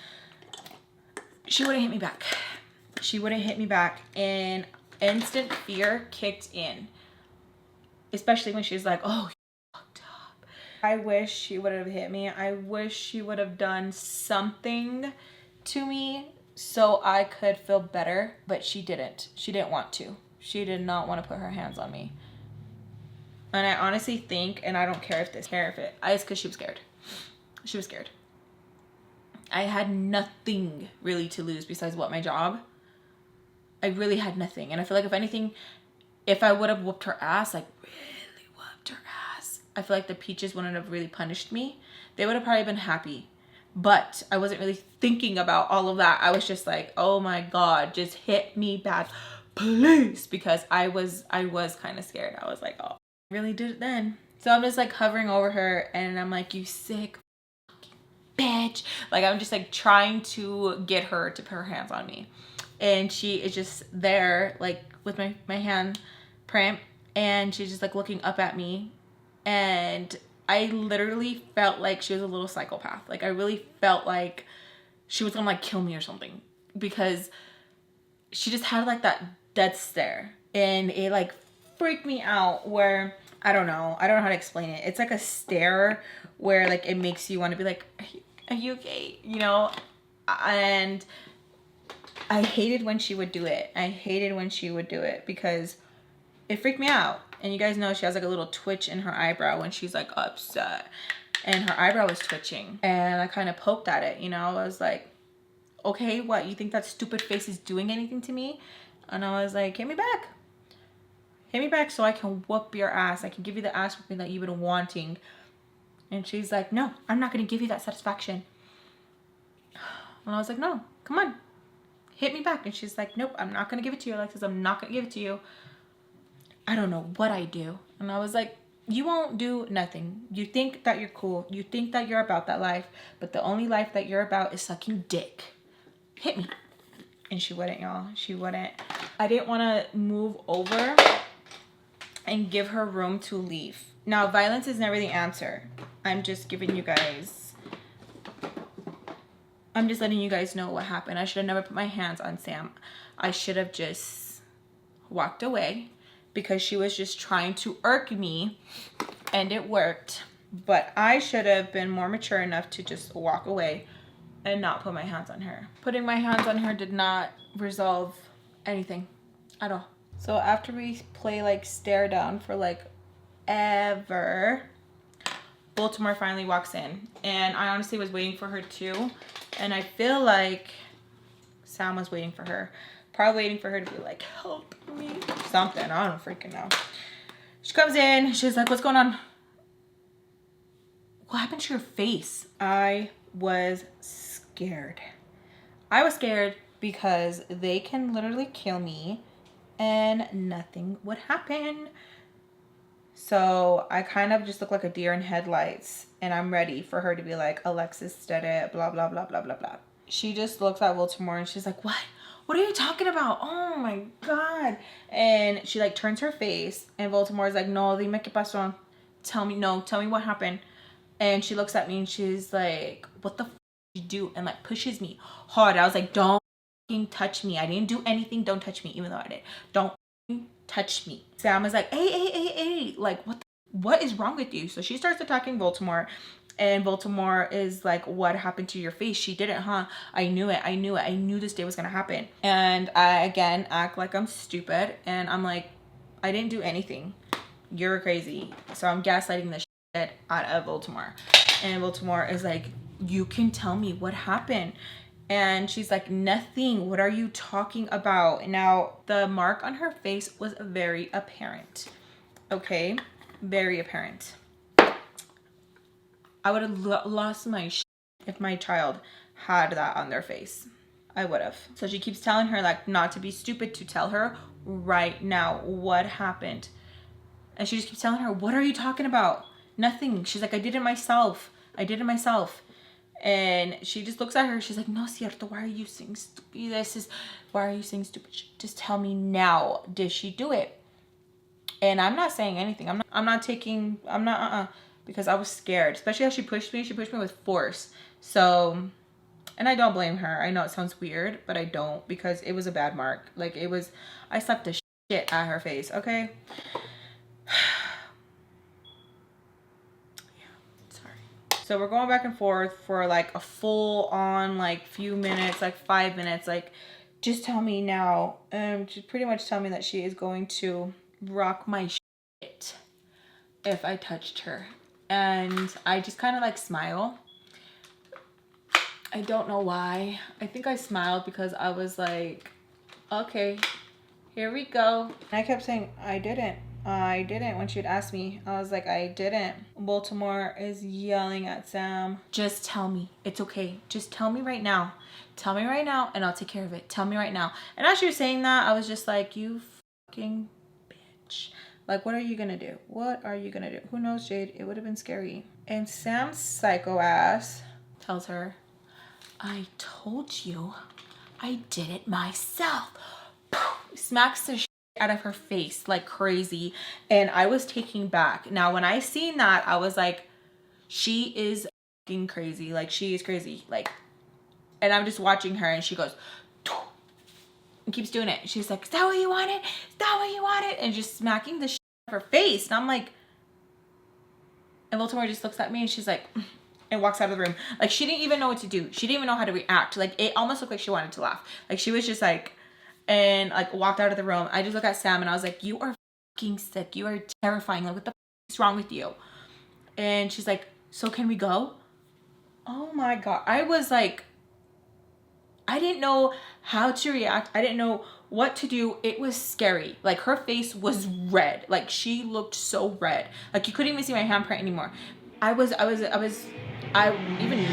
She wouldn't hit me back. She wouldn't hit me back, and instant fear kicked in, especially when she's like, oh, you fucked up. I wish she would have hit me. I wish she would have done something to me so I could feel better, but she didn't. She didn't want to. She did not want to put her hands on me. And I honestly think, and I don't care if it's because she was scared. She was scared. I had nothing really to lose besides what, my job. I really had nothing. And I feel like if anything, if I would have whooped her ass, like really whooped her ass, I feel like the Peaches wouldn't have really punished me. They would have probably been happy. But I wasn't really thinking about all of that. I was just like, oh my God, just hit me back, please. Because I was kind of scared. I was like, oh, I really did it then. So I'm just like hovering over her and I'm like, you sick bitch. Like, I'm just like trying to get her to put her hands on me. And she is just there like with my hand print, and she's just like looking up at me, and I literally felt like she was a little psychopath. Like, I really felt like she was gonna like kill me or something, because she just had like that dead stare, and it like freaked me out. Where I don't know how to explain it. It's like a stare where like it makes you want to be like, Are you okay? You know, and I hated when she would do it. I hated when she would do it because it freaked me out. And you guys know she has like a little twitch in her eyebrow when she's like upset. And her eyebrow was twitching. And I kind of poked at it, you know. I was like, okay, what? You think that stupid face is doing anything to me? And I was like, hit me back. Hit me back so I can whoop your ass. I can give you the ass whooping that you've been wanting. And she's like, no, I'm not going to give you that satisfaction. And I was like, no, come on. Hit me back. And she's like, nope, I'm not going to give it to you, Alexis. I'm not going to give it to you. I don't know what I do. And I was like, you won't do nothing. You think that you're cool. You think that you're about that life. But the only life that you're about is sucking dick. Hit me. And she wouldn't, y'all. She wouldn't. I didn't want to move over and give her room to leave. Now, violence is never the answer. I'm just giving you guys... I'm just letting you guys know what happened. I should have never put my hands on Sam. I should have just walked away because she was just trying to irk me, and it worked. But I should have been more mature enough to just walk away and not put my hands on her. Putting my hands on her did not resolve anything at all. So after we play like stare down for like ever, Baltimore finally walks in, and I honestly was waiting for her too. And I feel like Sam was waiting for her. Probably waiting for her to be like, help me. Something. I don't freaking know. She comes in. She's like, what's going on? What happened to your face? I was scared. I was scared because they can literally kill me and nothing would happen. So I kind of just look like a deer in headlights, and I'm ready for her to be like, Alexis did it, blah, blah, blah, blah, blah, blah. She just looks at Baltimore and she's like, what? What are you talking about? Oh my God. And she like turns her face, and Baltimore's like, no, dime qué pasó. Tell me what happened. And she looks at me and she's like, what the f did you do? And like pushes me hard. I was like, don't fucking touch me. I didn't do anything. Don't touch me, even though I did. Don't touch me. Sam was like, hey, like what is wrong with you? So she starts attacking Baltimore, and Baltimore is like, what happened to your face? She did it, huh? I knew it. I knew this day was gonna happen. And I again act like I'm stupid, and I'm like, I didn't do anything. You're crazy. So I'm gaslighting the shit out of Baltimore. And Baltimore is like, you can tell me what happened. And she's like, nothing. What are you talking about? Now, the mark on her face was very apparent. Okay? Very apparent. I would have lost my shit if my child had that on their face. I would have. So she keeps telling her like not to be stupid, to tell her right now what happened. And she just keeps telling her, what are you talking about? Nothing. She's like, I did it myself. And she just looks at her. She's like, no, cierto. Why are you saying stupid? Why are you saying stupid shit? Just tell me now. Did she do it? And I'm not saying anything. Because I was scared. Especially how she pushed me. She pushed me with force. So, and I don't blame her. I know it sounds weird, but I don't, because it was a bad mark. Like I slapped the shit at her face. Okay. So we're going back and forth for like a full on like few minutes, like 5 minutes, like just tell me now. She pretty much tell me that she is going to rock my shit if I touched her. And I just kind of like smile. I don't know why. I think I smiled because I was like, okay, here we go. And I kept saying, I didn't. When she would ask me. I was like, I didn't. Baltimore is yelling at Sam. Just tell me. It's okay. Just tell me right now. Tell me right now and I'll take care of it. Tell me right now. And as she was saying that, I was just like, you fucking bitch. Like, what are you gonna do? What are you gonna do? Who knows, Jade? It would have been scary. And Sam's psycho ass tells her, I told you I did it myself. Smacks the out of her face like crazy, and I was taken back. Now when I seen that, I was like, she is fucking crazy. Like, she is crazy. Like, and I'm just watching her, and she goes and keeps doing it. She's like, is that what you wanted? Is that what you wanted? And just smacking the shit out of her face. And I'm like, and Baltimore just looks at me and she's like, and walks out of the room. Like, she didn't even know what to do. She didn't even know how to react. Like, it almost looked like she wanted to laugh. Like, she was just like, and like walked out of the room. I just looked at Sam and I was like, you are fucking sick. You are terrifying. Like, what the is wrong with you? And she's like, so can we go? Oh my God. I was like, I didn't know how to react. I didn't know what to do. It was scary. Like, her face was red. Like, she looked so red. Like, you couldn't even see my handprint anymore. Even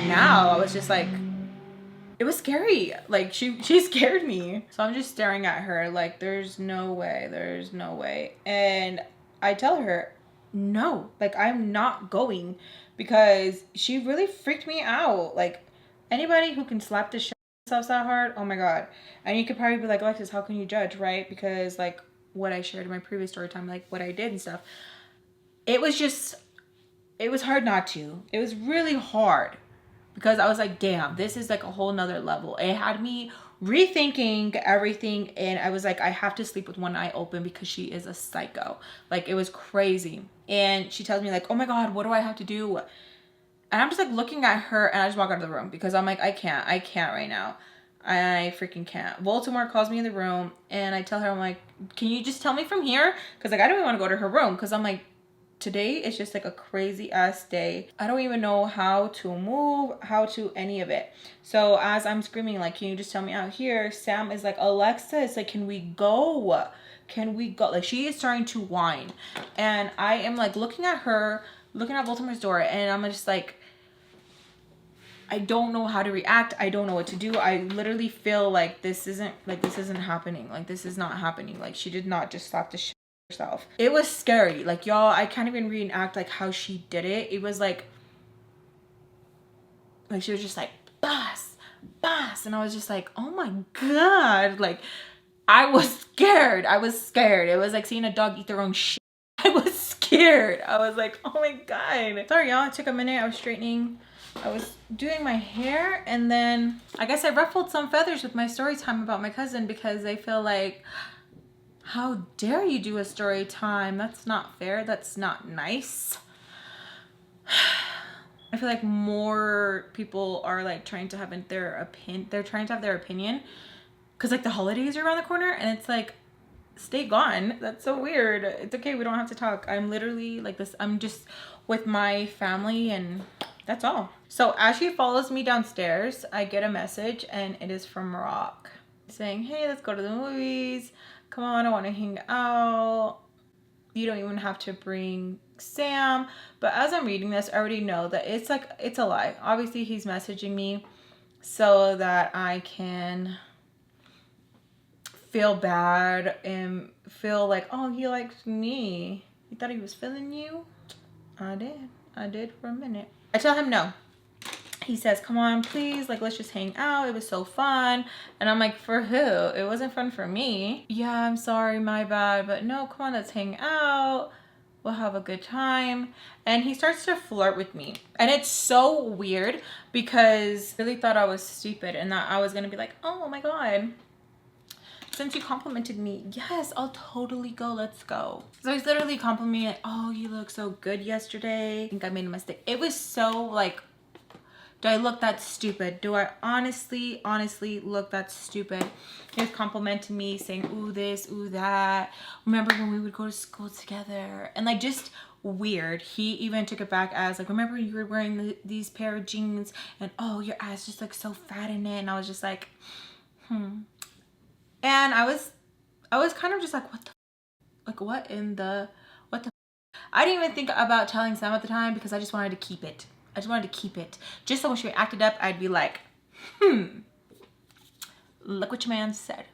now, I was just like, it was scary. Like, she scared me. So I'm just staring at her like, there's no way. There's no way. And I tell her, no, like, I'm not going, because she really freaked me out. Like, anybody who can slap the shit themselves that hard, oh my God. And you could probably be like, Alexis, how can you judge, right? Because like what I shared in my previous story time, like what I did and stuff, it was hard not to. It was really hard, because I was like, damn, this is like a whole nother level. It had me rethinking everything, and I was like, I have to sleep with one eye open, because she is a psycho. Like, it was crazy. And she tells me like, oh my God, what do I have to do? And I'm just like looking at her, and I just walk out of the room, because I'm like, I can't right now. I freaking can't. Baltimore calls me in the room, and I tell her, I'm like, can you just tell me from here? Because like, I don't even want to go to her room, because I'm like, today is just like a crazy ass day. I don't even know how to move, how to any of it. So as I'm screaming like, can you just tell me out here? Sam is like, Alexis, like, can we go? Can we go? Like, she is starting to whine. And I am like looking at her, looking at Baltimore's door, and I'm just like, I don't know how to react. I don't know what to do. I literally feel like this isn't happening. Like, this is not happening. Like, she did not just slap the shit herself. It was scary. Like, y'all, I can't even reenact like how she did it. It was like she was just like, boss. And I was just like, oh my God. Like, I was scared. It was like seeing a dog eat their own shit. I was scared. I was like, oh my God. Sorry, y'all. It took a minute. I was straightening. I was doing my hair, and then I guess I ruffled some feathers with my story time about my cousin, because they feel like, how dare you do a story time? That's not fair. That's not nice. I feel like more people are like trying to have their opinion. They're trying to have their opinion, because like the holidays are around the corner, and it's like, stay gone. That's so weird. It's okay. We don't have to talk. I'm literally like this. I'm just with my family, and that's all. So as she follows me downstairs, I get a message, and it is from Rock saying, hey, let's go to the movies. Come on, I want to hang out. You don't even have to bring Sam. But as I'm reading this, I already know that it's like, it's a lie. Obviously, he's messaging me so that I can feel bad and feel like, oh, he likes me. You thought he was feeling you? I did for a minute. I tell him no. He says, come on, please, like, let's just hang out. It was so fun. And I'm like, for who? It wasn't fun for me. Yeah, I'm sorry, my bad, but no, come on, let's hang out. We'll have a good time. And he starts to flirt with me. And it's so weird, because I really thought I was stupid and that I was gonna be like, oh my God, since you complimented me, yes, I'll totally go, let's go. So he's literally complimenting me like, oh, you look so good yesterday. I think I made a mistake. It was so like, do I look that stupid? Do I honestly look that stupid? He was complimenting me, saying, ooh, this, ooh, that. Remember when we would go to school together? And like, just weird. He even took it back as like, remember you were wearing these pair of jeans, and oh, your ass just looks so fat in it. And I was just like, And I was kind of just like, what the, like, what the I didn't even think about telling Sam at the time, because I just wanted to keep it. Just so when she acted up, I'd be like, look what your man said.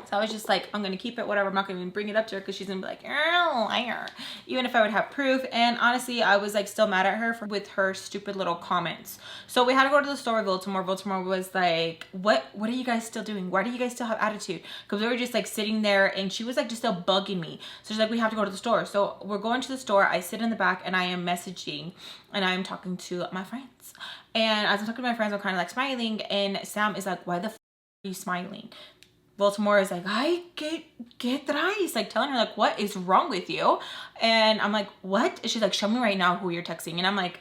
So I was just like, I'm gonna keep it, whatever. I'm not gonna even bring it up to her, because she's gonna be like, you're a liar. Even if I would have proof. And honestly, I was like still mad at her with her stupid little comments. So we had to go to the store with Baltimore. Baltimore was like, what are you guys still doing? Why do you guys still have attitude? Because we were just like sitting there, and she was like just still bugging me. So she's like, we have to go to the store. So we're going to the store. I sit in the back, and I am messaging, and I'm talking to my friends. And as I'm talking to my friends, I'm kind of like smiling, and Sam is like, why the f are you smiling? Baltimore is like, ay, ¿qué traes? Like telling her like, what is wrong with you? And I'm like, what? And she's like, show me right now who you're texting. And I'm like,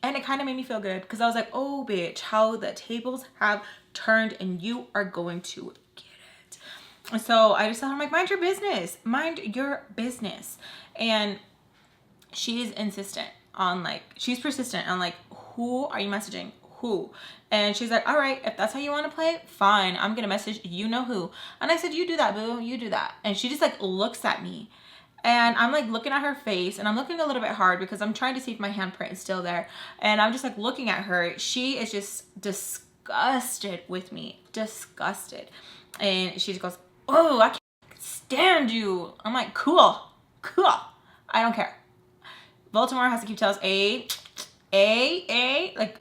And it kind of made me feel good because I was like, oh bitch, how the tables have turned and you are going to get it. And so I just told her, I'm like, mind your business. Mind your business. And she's insistent on like, she's persistent on like, who are you messaging? Who? And she's like, all right, if that's how you want to play, fine. I'm going to message you know who. And I said, you do that, boo. You do that. And she just like looks at me. And I'm like looking at her face, and I'm looking a little bit hard because I'm trying to see if my handprint is still there. And I'm just like looking at her. She is just disgusted with me. Disgusted. And she just goes, oh, I can't stand you. I'm like, cool. Cool. I don't care. Baltimore has to keep telling us like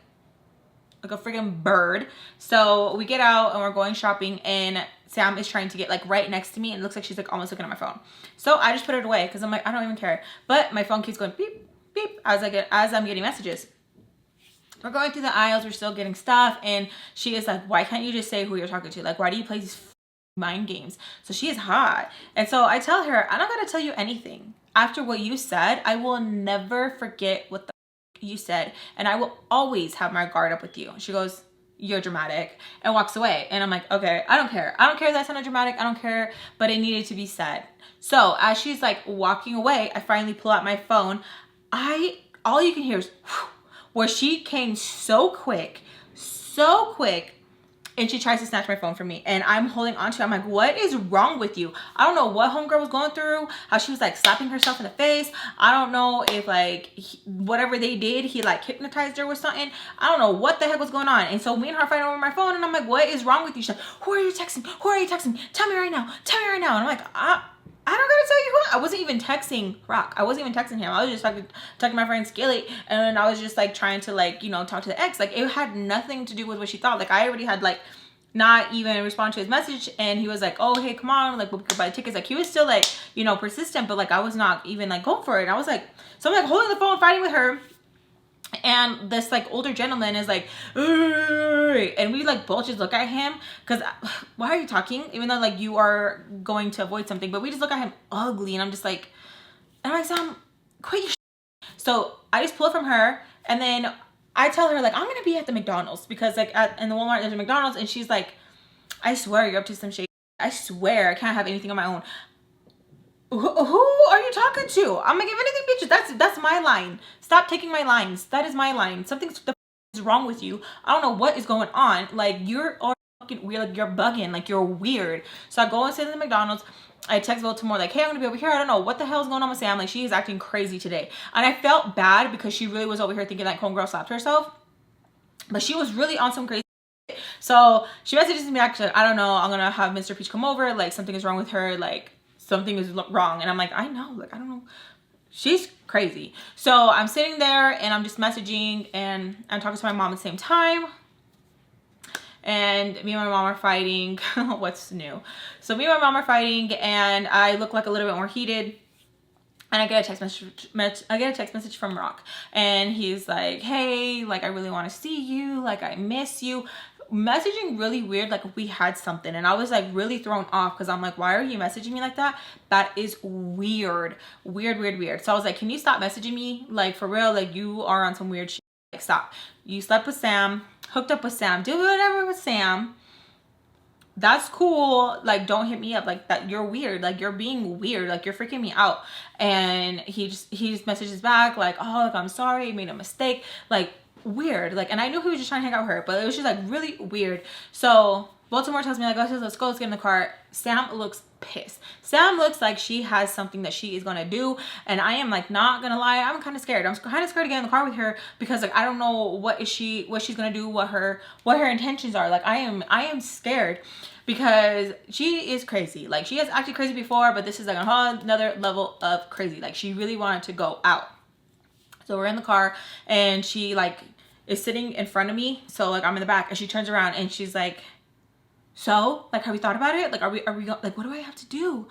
a freaking bird. So we get out and we're going shopping, and Sam is trying to get like right next to me, and it looks like she's like almost looking at my phone. So I just put it away because I'm like, I don't even care. But my phone keeps going beep, beep as I'm getting messages. We're going through the aisles, we're still getting stuff, and she is like, why can't you just say who you're talking to? Like, why do you play these mind games? So she is hot. And so I tell her, I don't gotta tell you anything. After what you said, I will never forget what the you said, and I will always have my guard up with you. She goes, you're dramatic, and walks away. And I'm like, okay, I don't care. I don't care that sounded dramatic. I don't care, but it needed to be said. So as she's like walking away, I finally pull out my phone. All you can hear is whew, where she came so quick, and she tries to snatch my phone from me, and I'm holding on to it. I'm like, what is wrong with you? I don't know what homegirl was going through, how she was like slapping herself in the face. I don't know if like whatever they did, he like hypnotized her with something. I don't know what the heck was going on. And so me and her fighting over my phone, and I'm like, what is wrong with you? She's like, who are you texting? Who are you texting? Tell me right now. Tell me right now. And I'm like, I don't gotta tell you who. I wasn't even texting Rock. I wasn't even texting him. I was just talking to my friend Skilly, and I was just like trying to like, you know, talk to the ex. Like it had nothing to do with what she thought. Like I already had like not even respond to his message, and he was like, oh hey, come on, like we could buy tickets. Like he was still like, you know, persistent, but like I was not even like going for it. And I was like, so I'm like holding the phone, fighting with her. And this like older gentleman is like, and we like both just look at him because why are you talking? Even though like you are going to avoid something, but we just look at him ugly, and I'm just like, and I'm like, Sam, quit your shit. So I just pull it from her, and then I tell her like, I'm gonna be at the McDonald's because like in the Walmart there's a McDonald's, and she's like, I swear you're up to some shit. I swear I can't have anything on my own. Who are you talking to? I'm like, if anything, bitch, that's my line. Stop taking my lines. That is my line. Something's wrong with you. I don't know what is going on. Like you're all fucking weird. Like you're bugging. Like you're weird. So I go and sit in the McDonald's. I text Baltimore like, hey, I'm gonna be over here. I don't know what the hell is going on with Sam. Like she is acting crazy today, and I felt bad because she really was over here thinking that homegirl slapped herself, but she was really on some crazy. So she messages me back. She's like, I don't know. I'm gonna have Mr. Peach come over. Like something is wrong with her. Like something is wrong. And I'm like, I know. Like I don't know. She's crazy. So I'm sitting there and I'm just messaging, and I'm talking to my mom at the same time. And me and my mom are fighting. What's new? So me and my mom are fighting, and I look like a little bit more heated. And I get a text message from Rock, and he's like, hey, like I really want to see you, like I miss you. Messaging really weird, like we had something, and I was like really thrown off because I'm like, why are you messaging me like that? That is weird. So I was like, can you stop messaging me? Like for real, like you are on some weird shit. Like stop. You slept with Sam, hooked up with Sam, do whatever with Sam. That's cool. Like don't hit me up like that. You're weird. Like you're being weird. Like you're freaking me out. And he just messages back like, oh, like I'm sorry, I made a mistake. Like weird. Like, and I knew he was just trying to hang out with her, but it was just like really weird. So Baltimore tells me like, let's go, let's get in the car. Sam looks pissed. Sam looks like she has something that she is gonna do, and I am like not gonna lie, I'm kind of scared. I'm kind of scared to get in the car with her because like I don't know what she's gonna do, what her intentions are. Like I am scared because she is crazy. Like she has acted crazy before, but this is like a whole another level of crazy. Like she really wanted to go out. So we're in the car, and she like is sitting in front of me, so like I'm in the back, and she turns around and she's like, so like have we thought about it? Like are we like what do I have to do?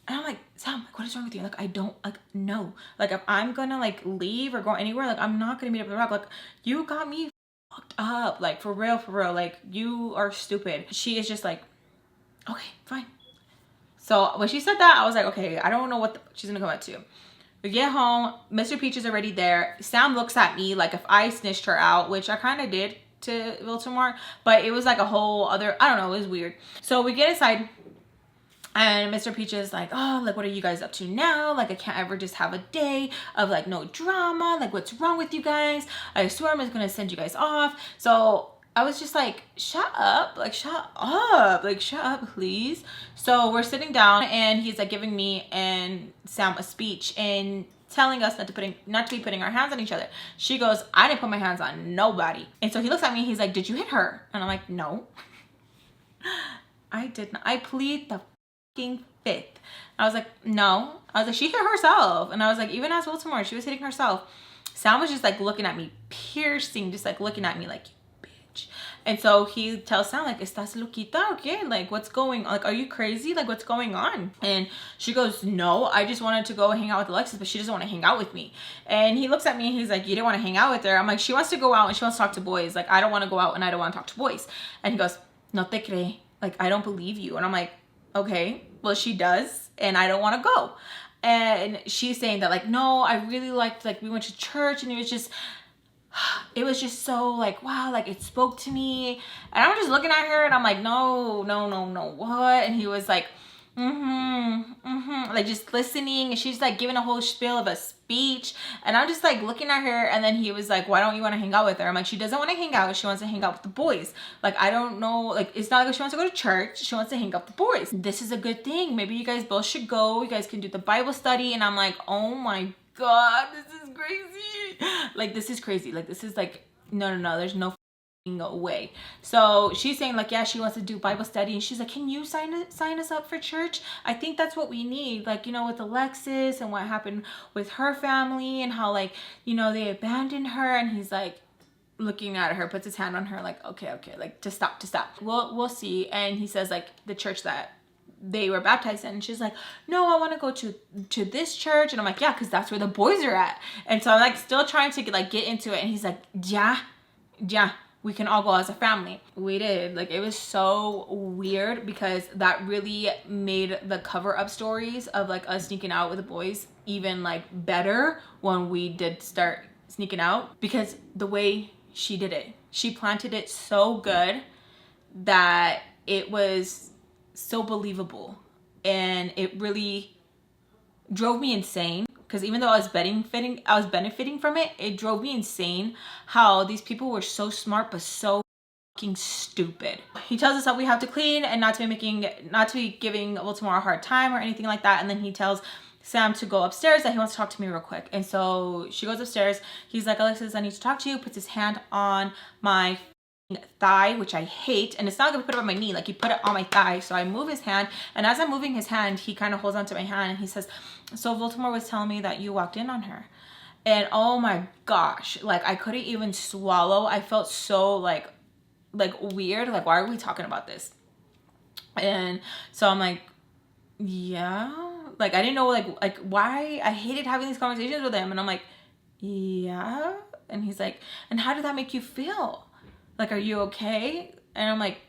And I'm like, Sam, like what is wrong with you? Like I don't like know. Like if I'm gonna like leave or go anywhere, like I'm not gonna meet up with Rock. Like you got me fucked up. Like for real, like you are stupid. She is just like, okay, fine. So when she said that, I was like, okay, I don't know what she's gonna come back to. We get home, Mr. Peach is already there. Sam looks at me like if I snitched her out, which I kind of did to Baltimore, but it was like a whole other, I don't know, it was weird. So we get inside and Mr. Peach is like, oh, like, what are you guys up to now? Like, I can't ever just have a day of like no drama. Like, what's wrong with you guys? I swear I'm just gonna send you guys off. So I was just like, shut up, like, shut up, like, shut up, please. So we're sitting down and he's like giving me and Sam a speech and telling us not to be putting our hands on each other. She goes, I didn't put my hands on nobody. And so he looks at me, he's like, did you hit her? And I'm like, no, I did not. I plead the fucking fifth. I was like, no. I was like, she hit herself. And I was like, even as Baltimore, she was hitting herself. Sam was just like looking at me, piercing, just like looking at me like, bitch. And so he tells Sam like, ¿Estás loquita? Okay, like, what's going on? Like, are you crazy? Like, what's going on? And she goes, no, I just wanted to go hang out with Alexis, but she doesn't want to hang out with me. And he looks at me and he's like, you didn't want to hang out with her? I'm like, she wants to go out and she wants to talk to boys. Like, I don't want to go out and I don't want to talk to boys. And he goes, no te cree. Like, I don't believe you. And I'm like, okay, well, she does and I don't want to go. And she's saying that like, no, I really liked, like, we went to church and it was just so like, wow, like it spoke to me. And I'm just looking at her and I'm like, no, what? And he was like, like just listening. And she's like giving a whole spiel of a speech. And I'm just like looking at her. And then he was like, why don't you want to hang out with her? I'm like, she doesn't want to hang out. She wants to hang out with the boys. Like, I don't know. Like, it's not like she wants to go to church. She wants to hang out with the boys. This is a good thing. Maybe you guys both should go. You guys can do the Bible study. And I'm like, oh my God, this is crazy. Like, this is crazy. Like, this is like, no, there's no way. So she's saying like, yeah, she wants to do Bible study. And she's like, can you sign us up for church? I think that's what we need. Like, you know, with Alexis and what happened with her family and how, like, you know, they abandoned her. And he's like looking at her, puts his hand on her like, okay, like to stop. We'll see. And he says like the church that they were baptized in. And she's like, no, I want to go to this church. And I'm like, yeah, because that's where the boys are at. And so I'm like still trying to get into it. And he's like, yeah, we can all go as a family. We did. Like, it was so weird because that really made the cover up stories of like us sneaking out with the boys even like better when we did start sneaking out, because the way she did it, she planted it so good that it was so believable. And it really drove me insane. Because even though I was benefiting from it, it drove me insane how these people were so smart but so fucking stupid. He tells us that we have to clean and not to be giving Baltimore a hard time or anything like that. And then he tells Sam to go upstairs, that he wants to talk to me real quick. And so she goes upstairs. He's like, Alexis, I need to talk to you. Puts his hand on my thigh, which I hate, and it's not gonna put it on my knee, like he put it on my thigh. So I move his hand, and as I'm moving his hand, he kind of holds onto my hand and he says, so Baltimore was telling me that you walked in on her. And oh my gosh, like I couldn't even swallow. I felt so like weird, like why are we talking about this? And so I'm like, yeah, like I didn't know like why. I hated having these conversations with him. And I'm like, yeah. And he's like, and how did that make you feel? Like, are you okay? And I'm like,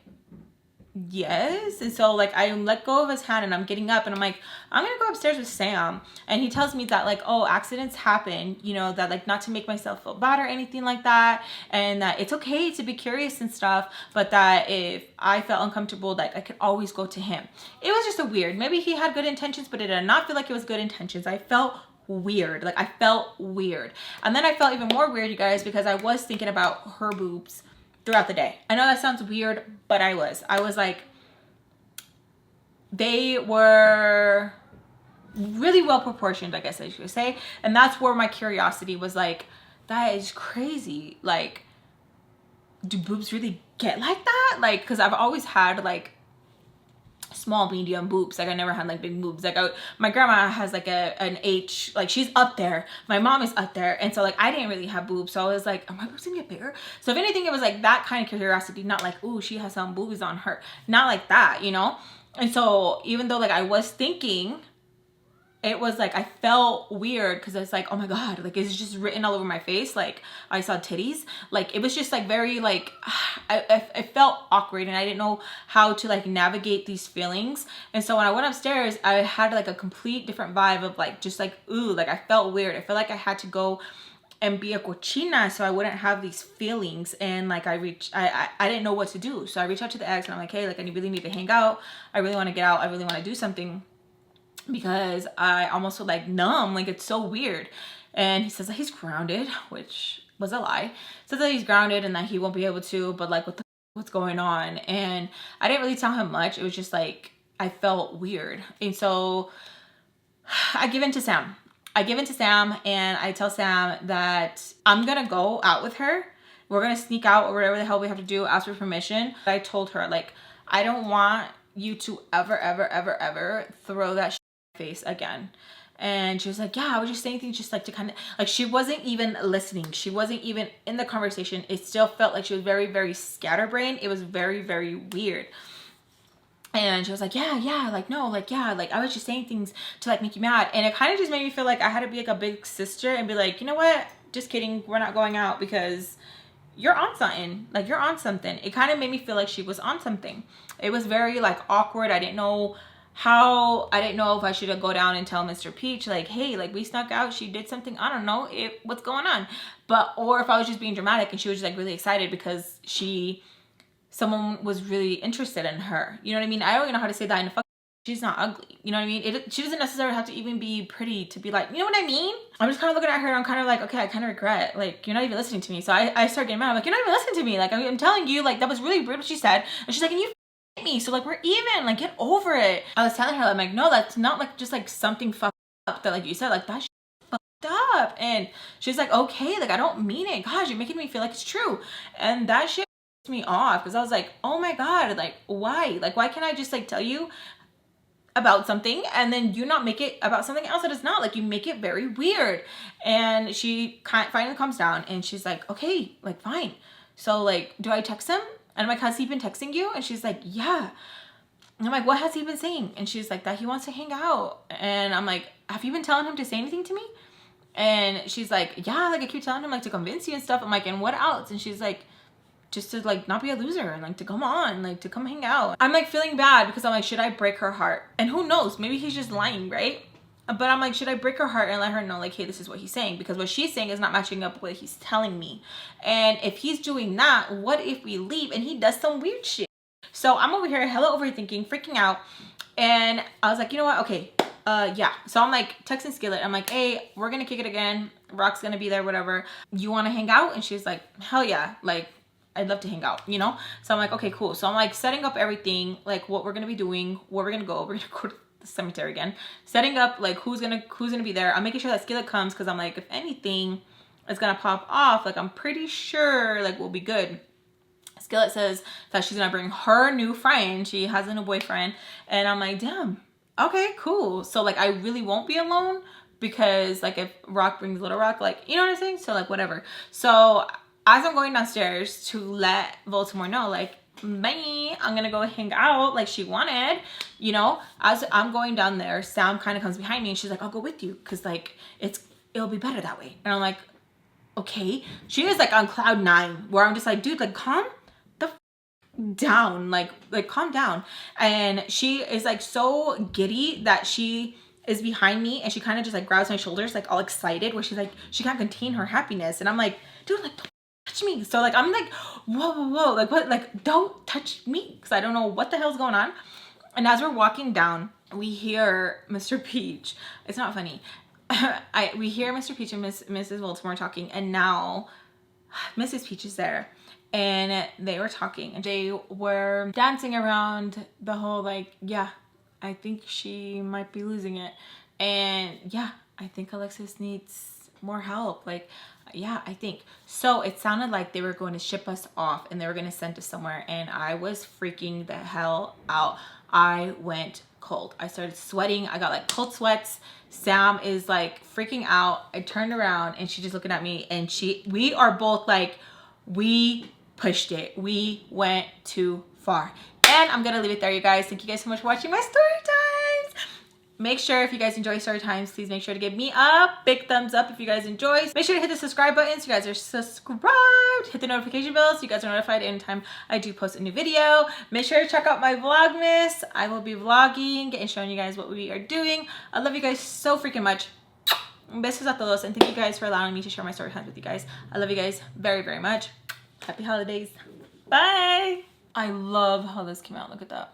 yes. And so like I let go of his hand and I'm getting up and I'm like, I'm gonna go upstairs with Sam. And he tells me that like, oh, accidents happen, you know, that like not to make myself feel bad or anything like that, and that it's okay to be curious and stuff, but that if I felt uncomfortable, like I could always go to him. It was just a weird, maybe he had good intentions, but it did not feel like it was good intentions. I felt weird. Like I felt weird. And then I felt even more weird, you guys, because I was thinking about her boobs throughout the day. I know that sounds weird, but I was like, they were really well proportioned, I guess I should say. And that's where my curiosity was like, that is crazy. Like, do boobs really get like that? Like, because I've always had like small medium boobs. Like I never had like big boobs. Like my grandma has like an H, like she's up there, my mom is up there, and so like I didn't really have boobs, so I was like, are my boobs gonna get bigger? So if anything, it was like that kind of curiosity, not like, ooh, she has some boobies on her, not like that, you know. And so even though like I was thinking it was like I felt weird because it's like, oh my god, like it's just written all over my face, like I saw titties. Like it was just like very like I felt awkward, and I didn't know how to like navigate these feelings. And so when I went upstairs, I had like a complete different vibe of like just like, ooh, like I felt weird. I felt like I had to go and be a cochina so I wouldn't have these feelings. And like I didn't know what to do, so I reached out to the ex and I'm like, hey, like I really need to hang out, I really want to get out, I really want to do something, because I almost feel like numb, like it's so weird. And he says that he's grounded, which was a lie. He says that he's grounded and that he won't be able to, but like what's going on? And I didn't really tell him much. It was just like I felt weird. And so I give in to Sam. And I tell Sam that I'm gonna go out with her. We're gonna sneak out or whatever the hell we have to do, ask for permission. I told her, like, I don't want you to ever throw that face again. And she was like, yeah, I was just saying things just like to kind of like, she wasn't even listening, she wasn't even in the conversation. It still felt like she was very scatterbrained. It was very weird. And she was like, yeah, like no, like yeah, like I was just saying things to like make you mad. And it kind of just made me feel like I had to be like a big sister and be like, you know what, just kidding, we're not going out because you're on something, like you're on something. It kind of made me feel like she was on something. It was very like awkward. I didn't know if I should go down and tell Mr. Peach like, hey, like we snuck out, she did something, I don't know what's going on, or if I was just being dramatic and she was just like really excited because someone was really interested in her. You know what I mean? I don't even know how to say that in a fuck. She's not ugly. You know what I mean? She doesn't necessarily have to even be pretty to be like, you know what I mean? I'm just kind of looking at her and I'm kind of like, okay, I kind of regret. Like, you're not even listening to me. So I start getting mad. I'm like, you're not even listening to me. Like, I'm telling you, like, that was really weird what she said. And she's like, and you me. So, like, we're even. Like, get over it. I was telling her, I'm like, no, that's not, like, just, like, something fucked up that, like, you said. Like, that shit fucked up. And she's like, okay, like, I don't mean it. Gosh, you're making me feel like it's true. And that shit me off because I was like, oh my god, like why can't I just like tell you about something and then you not make it about something else that is not, like you make it very weird. And she finally calms down and she's like, okay, like fine, so like do I text him? And I'm like, has he been texting you? And she's like, yeah. And I'm like, what has he been saying? And she's like, that he wants to hang out. And I'm like, have you been telling him to say anything to me? And she's like, yeah, like I keep telling him like to convince you and stuff. I'm like, and what else? And she's like, just to like not be a loser and like to come on, like to come hang out. I'm like feeling bad because I'm like, should I break her heart? And who knows, maybe he's just lying, right? But I'm like, should I break her heart and let her know like, hey, this is what he's saying? Because what she's saying is not matching up with what he's telling me. And if he's doing that, what if we leave and he does some weird shit? So I'm over here hella overthinking, freaking out. And I was like, you know what? Okay, yeah. So I'm like texting Skillet. I'm like, hey, we're gonna kick it again. Rock's gonna be there, whatever. You wanna hang out? And she's like, hell yeah. Like, I'd love to hang out, you know? So I'm like, okay, cool. So I'm like setting up everything, like what we're gonna be doing, where we're gonna go. We're gonna go to the cemetery again. Setting up like who's gonna be there. I'm making sure that Skillet comes because I'm like, if anything is gonna pop off, like I'm pretty sure like we'll be good. Skillet says that she's gonna bring her new friend. She has a new boyfriend. And I'm like, damn, okay, cool. So like I really won't be alone because like if Rock brings Little Rock, like, you know what I'm saying? So like whatever. So as I'm going downstairs to let Baltimore know, like, bye, I'm gonna go hang out like she wanted, you know, as I'm going down there, Sam kind of comes behind me and she's like, I'll go with you because like it'll be better that way. And I'm like, okay. She is like on cloud 9 where I'm just like, dude, like calm the down, like calm down. And she is like so giddy that she is behind me and she kind of just like grabs my shoulders like all excited where she's like, she can't contain her happiness. And I'm like, dude, like don't touch me. So like I'm like, whoa, like what, like don't touch me because I don't know what the hell's going on. And as we're walking down, we hear Mr. Peach. It's not funny. We hear Mr. Peach and Mrs. Baltimore talking, and now Mrs. Peach is there, and they were talking, and they were dancing around the whole like, yeah, I think she might be losing it, and yeah, I think Alexis needs more help. Like, yeah, I think so. It sounded like they were going to ship us off and they were going to send us somewhere, and I was freaking the hell out. I went cold. I started sweating. I got like cold sweats. Sam is like freaking out. I turned around and she's just looking at me, and we are both like, we pushed it. We went too far. And I'm gonna leave it there, you guys. Thank you guys so much for watching my story times. Make sure if you guys enjoy story times, please make sure to give me a big thumbs up if you guys enjoy. Make sure to hit the subscribe button so you guys are subscribed. Hit the notification bell so you guys are notified anytime I do post a new video. Make sure to check out my Vlogmas. I will be vlogging and showing you guys what we are doing. I love you guys so freaking much. Besos a todos, and thank you guys for allowing me to share my story times with you guys. I love you guys very, very much. Happy holidays. Bye. I love how this came out. Look at that.